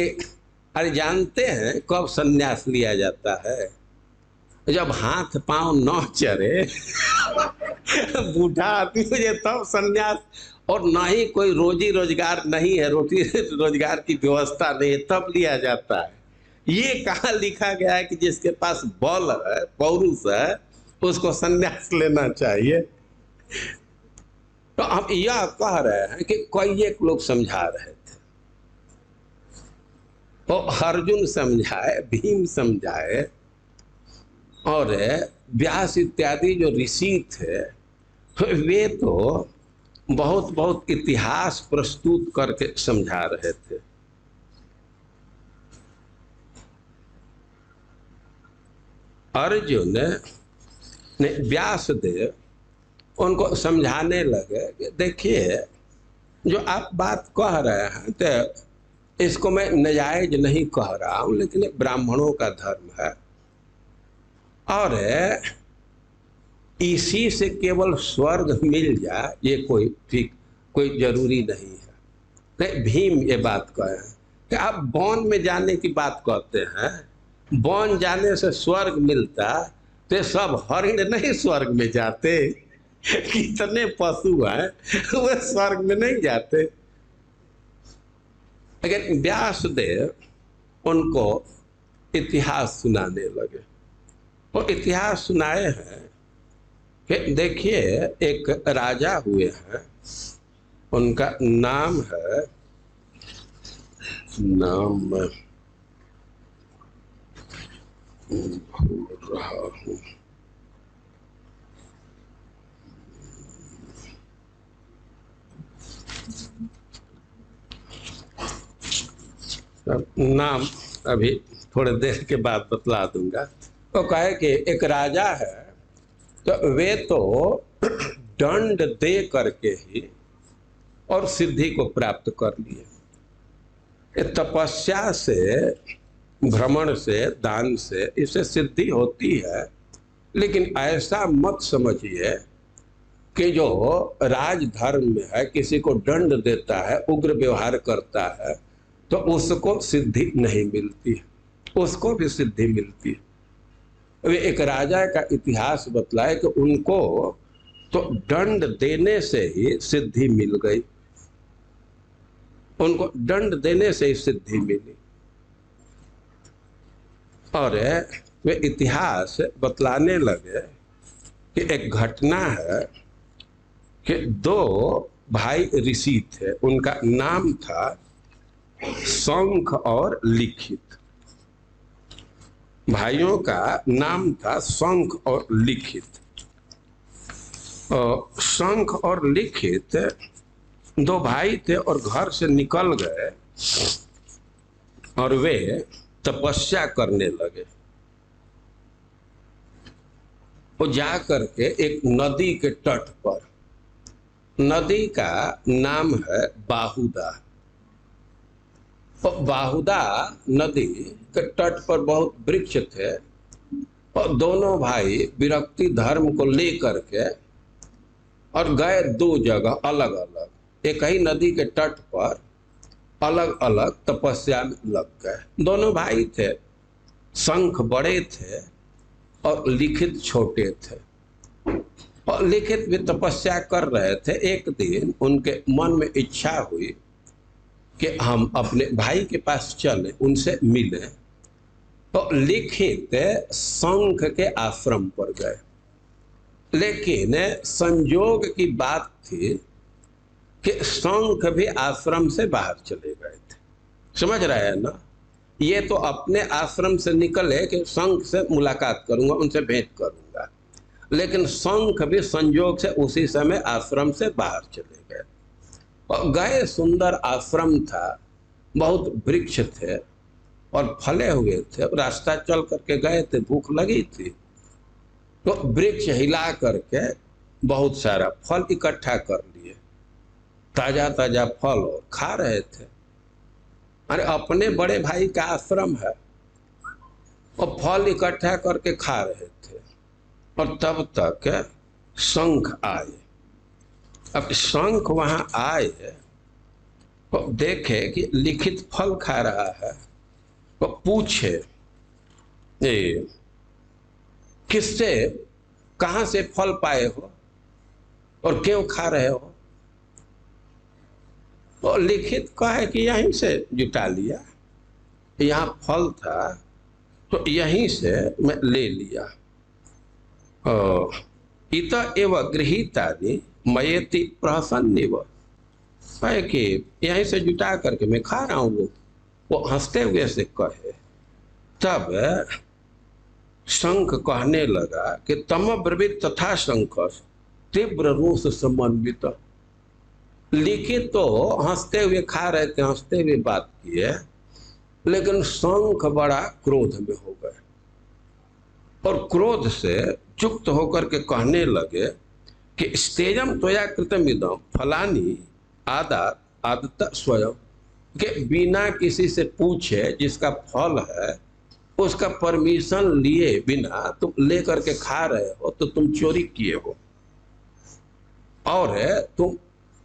अरे जानते हैं कब संन्यास लिया जाता है, जब हाथ पांव न चरे, बूढ़ा आदमी हो जाए तब संन्यास, और ना ही कोई रोजी रोजगार नहीं है, रोटी रोजगार की व्यवस्था नहीं है, तब लिया जाता है। ये कहाँ लिखा गया है कि जिसके पास बल है, पौरुष है, उसको संन्यास लेना चाहिए। तो हम यह कह रहे हैं कि कोई एक लोग समझा रहे थे, तो अर्जुन समझाए, भीम समझाए, और व्यास इत्यादि जो ऋषि थे वे तो बहुत बहुत इतिहास प्रस्तुत करके समझा रहे थे। अर्जुन ने व्यासदेव उनको समझाने लगे कि देखिए, जो आप बात कह रहे हैं तो इसको मैं नाजायज नहीं कह रहा हूं, लेकिन ब्राह्मणों का धर्म है और इसी से केवल स्वर्ग मिल जाए ये कोई जरूरी नहीं है। तो भीम ये बात कहे हैं कि आप वन में जाने की बात कहते हैं, वन जाने से स्वर्ग मिलता तो सब हरिण नहीं स्वर्ग में जाते, कितने पशु हैं वो स्वर्ग में नहीं जाते। लेकिन व्यासदेव उनको इतिहास सुनाने लगे। वो इतिहास सुनाए हैं कि देखिए, एक राजा हुए हैं, उनका नाम है, नाम मैं भूल रहा हूं, नाम अभी थोड़े देर के बाद बतला दूंगा। तो कहे कि एक राजा है, तो वे तो दंड दे करके ही और सिद्धि को प्राप्त कर लिए। तपस्या से, भ्रमण से, दान से इससे सिद्धि होती है, लेकिन ऐसा मत समझिए कि जो राजधर्म में है, किसी को दंड देता है, उग्र व्यवहार करता है, तो उसको सिद्धि नहीं मिलती, उसको भी सिद्धि मिलती है। वे एक राजा का इतिहास बतलाए कि उनको तो दंड देने से ही सिद्धि मिल गई, उनको दंड देने से ही सिद्धि मिली। और वे इतिहास बतलाने लगे कि एक घटना है कि दो भाई ऋषि थे, उनका नाम था शंख और लिखित। भाइयों का नाम था शंख और लिखित। शंख और लिखित दो भाई थे और घर से निकल गए और वे तपस्या करने लगे। वो जा करके एक नदी के तट पर, नदी का नाम है बाहुदा। बाहुदा नदी के तट पर बहुत वृक्ष थे और दोनों भाई विरक्ति धर्म को लेकर के और गए दो जगह अलग अलग, एक ही नदी के तट पर अलग अलग तपस्या में लग गए। दोनों भाई थे, शंख बड़े थे और लिखित छोटे थे। और लिखित भी तपस्या कर रहे थे। एक दिन उनके मन में इच्छा हुई कि हम अपने भाई के पास चले, उनसे मिले। तो लिखित शंख के आश्रम पर गए, लेकिन संयोग की बात थी कि शंख भी आश्रम से बाहर चले गए थे। समझ रहे हैं ना? ये तो अपने आश्रम से निकले कि शंख से मुलाकात करूंगा, उनसे भेंट करूंगा, लेकिन शंख भी संयोग से उसी समय आश्रम से बाहर चले गए। और गए, सुंदर आश्रम था, बहुत वृक्ष थे और फले हुए थे। रास्ता चल करके गए थे, भूख लगी थी, तो वृक्ष हिला करके बहुत सारा फल इकट्ठा कर लिए, ताजा ताजा फल, और खा रहे थे। अरे अपने बड़े भाई का आश्रम है और फल इकट्ठा करके खा रहे थे। और तब तक शंख आए। अब शंख वहां आए तो देखे कि लिखित फल खा रहा है, तो पूछे किससे, कहां से फल पाए हो और क्यों खा रहे हो? तो लिखित कहे कि यहीं से जुटा लिया, यहाँ फल था तो यहीं से मैं ले लिया। इत एव गृहीतानि मयेति प्रसन्निव, कहे कि यहीं से जुटा करके मैं खा रहा हूँ। वो हंसते हुए से कहे। तब शंख कहने लगा कि तम ब्रवीत तथा शंख तीव्र रोष समन्वित। लिखित तो हंसते हुए खा रहे थे, हंसते हुए बात की है, लेकिन शंख बड़ा क्रोध में हो गए। और क्रोध से युक्त होकर के कहने लगे कि स्तेजम त्वया कृतम इदम फलानी आदात आदत स्वयं, के बिना किसी से पूछे जिसका फल है उसका परमिशन लिए बिना तुम लेकर के खा रहे हो तो तुम चोरी किए हो, और तुम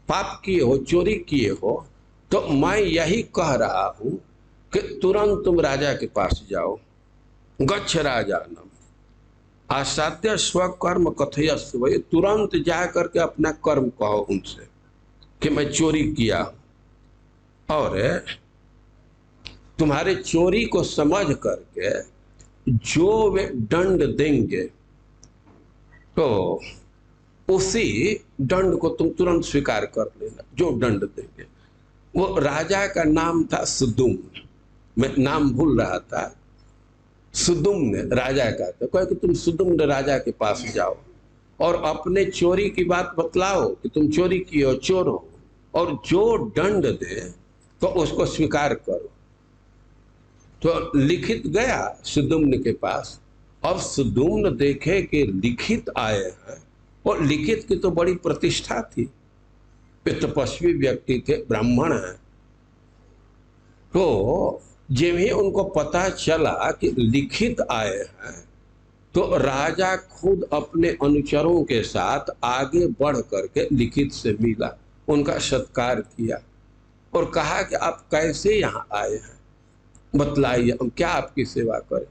पाप किए हो, चोरी किए हो। तो मैं यही कह रहा हूं कि तुरंत तुम राजा के पास जाओ। गच्छ राजानम आसाध्य स्वकर्म कथयस्व, तुरंत जा करके अपना कर्म कहो उनसे कि मैं चोरी किया, और तुम्हारे चोरी को समझ करके जो वे दंड देंगे तो उसी दंड को तुम तुरंत स्वीकार कर लेना। जो दंड देंगे, वो राजा का नाम था सुदुम, मैं नाम भूल रहा था, सुदुम ने राजा का था। कहे कि तुम सुदुम ने राजा के पास जाओ और अपने चोरी की बात बतलाओ कि तुम चोरी किए हो, चोर हो, और जो दंड दे तो उसको स्वीकार करो। तो लिखित गया सुदुम्न के पास। अब सुदुम्न देखे कि लिखित आए हैं, और लिखित की तो बड़ी प्रतिष्ठा थी, वे तपस्वी व्यक्ति थे, ब्राह्मण हैं। तो जब ही उनको पता चला कि लिखित आए हैं तो राजा खुद अपने अनुचरों के साथ आगे बढ़ करके लिखित से मिला, उनका सत्कार किया और कहा कि आप कैसे यहाँ आए हैं, बतलाइए, हम क्या आपकी सेवा करें,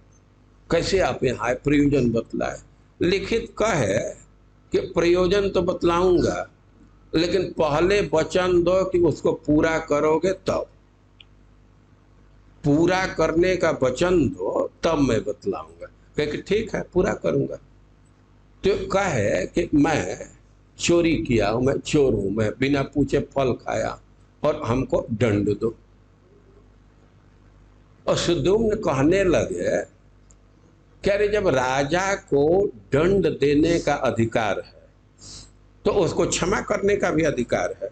कैसे आप यहाँ आए, प्रयोजन बतलाए। लिखित कहे कि प्रयोजन तो बतलाऊंगा, लेकिन पहले वचन दो कि उसको पूरा करोगे, तब पूरा करने का वचन दो तब मैं बतलाऊंगा। कहे कि ठीक है, पूरा करूंगा। तो कहे कि मैं चोरी किया हूं, मैं चोर हूं, मैं बिना पूछे फल खाया और हमको दंड दो। और सुदुम्न कहने लगे, कह रहे जब राजा को दंड देने का अधिकार है तो उसको क्षमा करने का भी अधिकार है,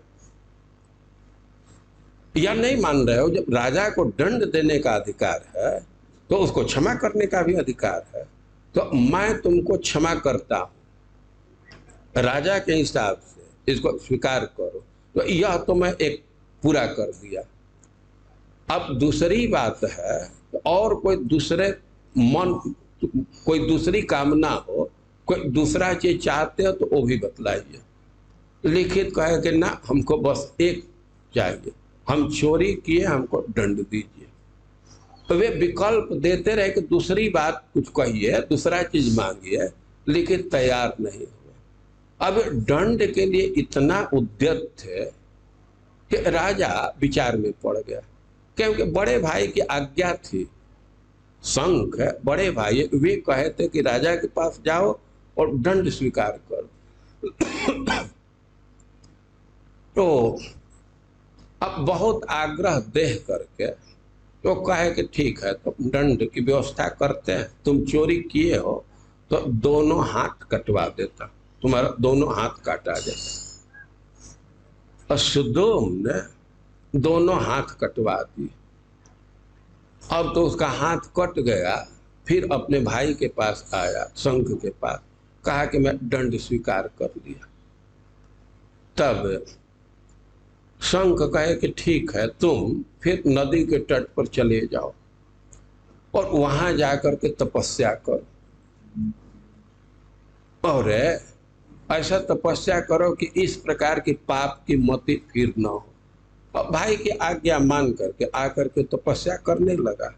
या नहीं मान रहे हो? जब राजा को दंड देने का अधिकार है तो उसको क्षमा करने का भी अधिकार है। तो मैं तुमको क्षमा करता हूं राजा के हिसाब से, इसको स्वीकार करो। तो यह तो मैं एक पूरा कर दिया। अब दूसरी बात है, और कोई दूसरे मन, कोई दूसरी कामना हो, कोई दूसरा चीज चाहते हो तो वो भी बतलाइए। लिखित कहे कि ना, हमको बस एक चाहिए, हम चोरी किए, हमको दंड दीजिए। तो वे विकल्प देते रहे कि दूसरी बात कुछ कहिए, दूसरा चीज मांगिए, लेकिन तैयार नहीं हुए। अब दंड के लिए इतना उद्यत थे कि राजा विचार में पड़ गया, क्योंकि बड़े भाई की आज्ञा थी। शंख बड़े भाई, वे कहे थे कि राजा के पास जाओ और दंड स्वीकार करो। तो अब बहुत आग्रह देख करके तो कहे कि ठीक है, तो दंड की व्यवस्था करते हैं। तुम चोरी किए हो तो दोनों हाथ कटवा देता, तुम्हारा दोनों हाथ काटा जाता। और सुदुम ने दोनों हाथ कटवा दिए। अब तो उसका हाथ कट गया, फिर अपने भाई के पास आया, शंख के पास, कहा कि मैं दंड स्वीकार कर लिया। तब शंख कहे कि ठीक है, तुम फिर नदी के तट पर चले जाओ और वहां जाकर के तपस्या करो, और ऐसा तपस्या करो कि इस प्रकार की पाप की मति फिर न हो। और भाई की आज्ञा मान करके आकर के तपस्या करने लगा।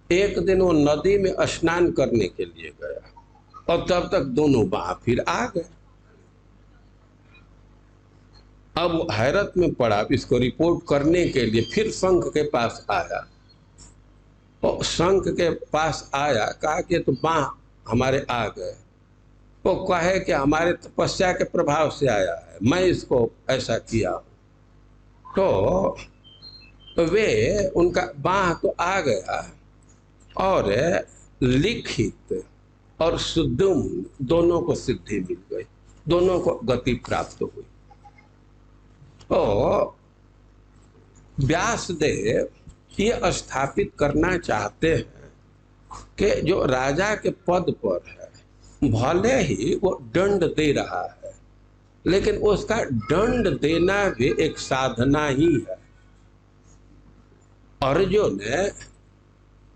एक दिन वो नदी में स्नान करने के लिए गया और तब तक दोनों वहां फिर आ गए। अब हैरत में पड़ा, इसको रिपोर्ट करने के लिए फिर शंख के पास आया। और शंख के पास आया, कहा कि तो बाह हमारे आ गए। वो कहे कि हमारे तपस्या के प्रभाव से आया है, मैं इसको ऐसा किया। तो वे उनका बाह तो आ गया, और लिखित और सुदुम दोनों को सिद्धि मिल गई, दोनों को गति प्राप्त हुई। तो व्यासदेव ये स्थापित करना चाहते हैं कि जो राजा के पद पर है भले ही वो दंड दे रहा है, लेकिन उसका दंड देना भी एक साधना ही है। अर्जुन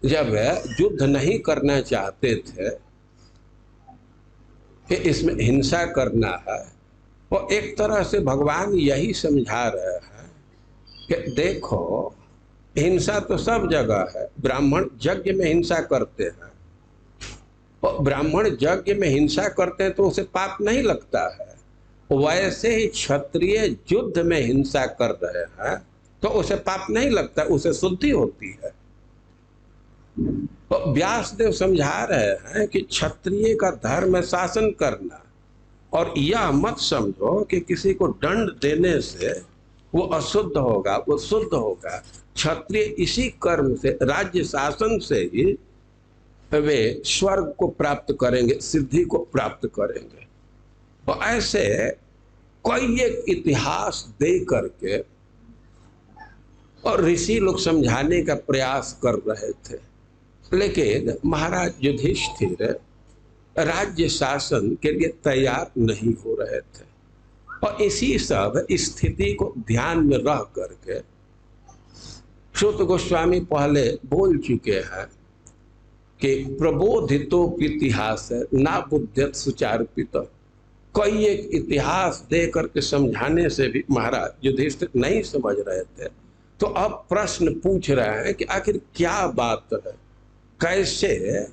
जब युद्ध नहीं करना चाहते थे कि इसमें हिंसा करना है, वो एक तरह से भगवान यही समझा रहे हैं कि देखो हिंसा तो सब जगह है। ब्राह्मण यज्ञ में हिंसा करते हैं, और ब्राह्मण यज्ञ में हिंसा करते हैं तो उसे पाप नहीं लगता है। वैसे ही क्षत्रिय युद्ध में हिंसा कर रहे हैं तो उसे पाप नहीं लगता, उसे शुद्धि होती है। तो व्यासदेव समझा रहे हैं कि क्षत्रिय का धर्म है शासन करना, और यह मत समझो कि किसी को दंड देने से वो अशुद्ध होगा, वो शुद्ध होगा। क्षत्रिय इसी कर्म से, राज्य शासन से ही वे स्वर्ग को प्राप्त करेंगे, सिद्धि को प्राप्त करेंगे। तो ऐसे कोई एक इतिहास दे करके और ऋषि लोग समझाने का प्रयास कर रहे थे, लेकिन महाराज युधिष्ठिर राज्य शासन के लिए तैयार नहीं हो रहे थे। और इसी सब स्थिति को ध्यान में रह करके सूत गोस्वामी पहले बोल चुके हैं कि प्रबोधितो इतिहास ना बुद्धित सुचारुपित। कोई एक इतिहास दे करके समझाने से भी महाराज युधिष्ठिर नहीं समझ रहे थे। तो अब प्रश्न पूछ रहे हैं कि आखिर क्या बात है, कैसे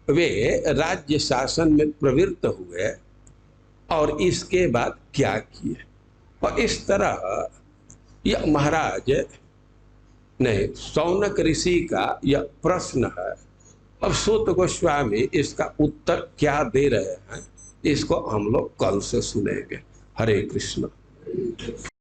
वे राज्य शासन में प्रवृत्त हुए और इसके बाद क्या किए। और इस तरह यह महाराज नहीं शौनक ऋषि का यह प्रश्न है। अब सूत गोस्वामी इसका उत्तर क्या दे रहे हैं, इसको हम लोग कल से सुनेंगे। हरे कृष्ण।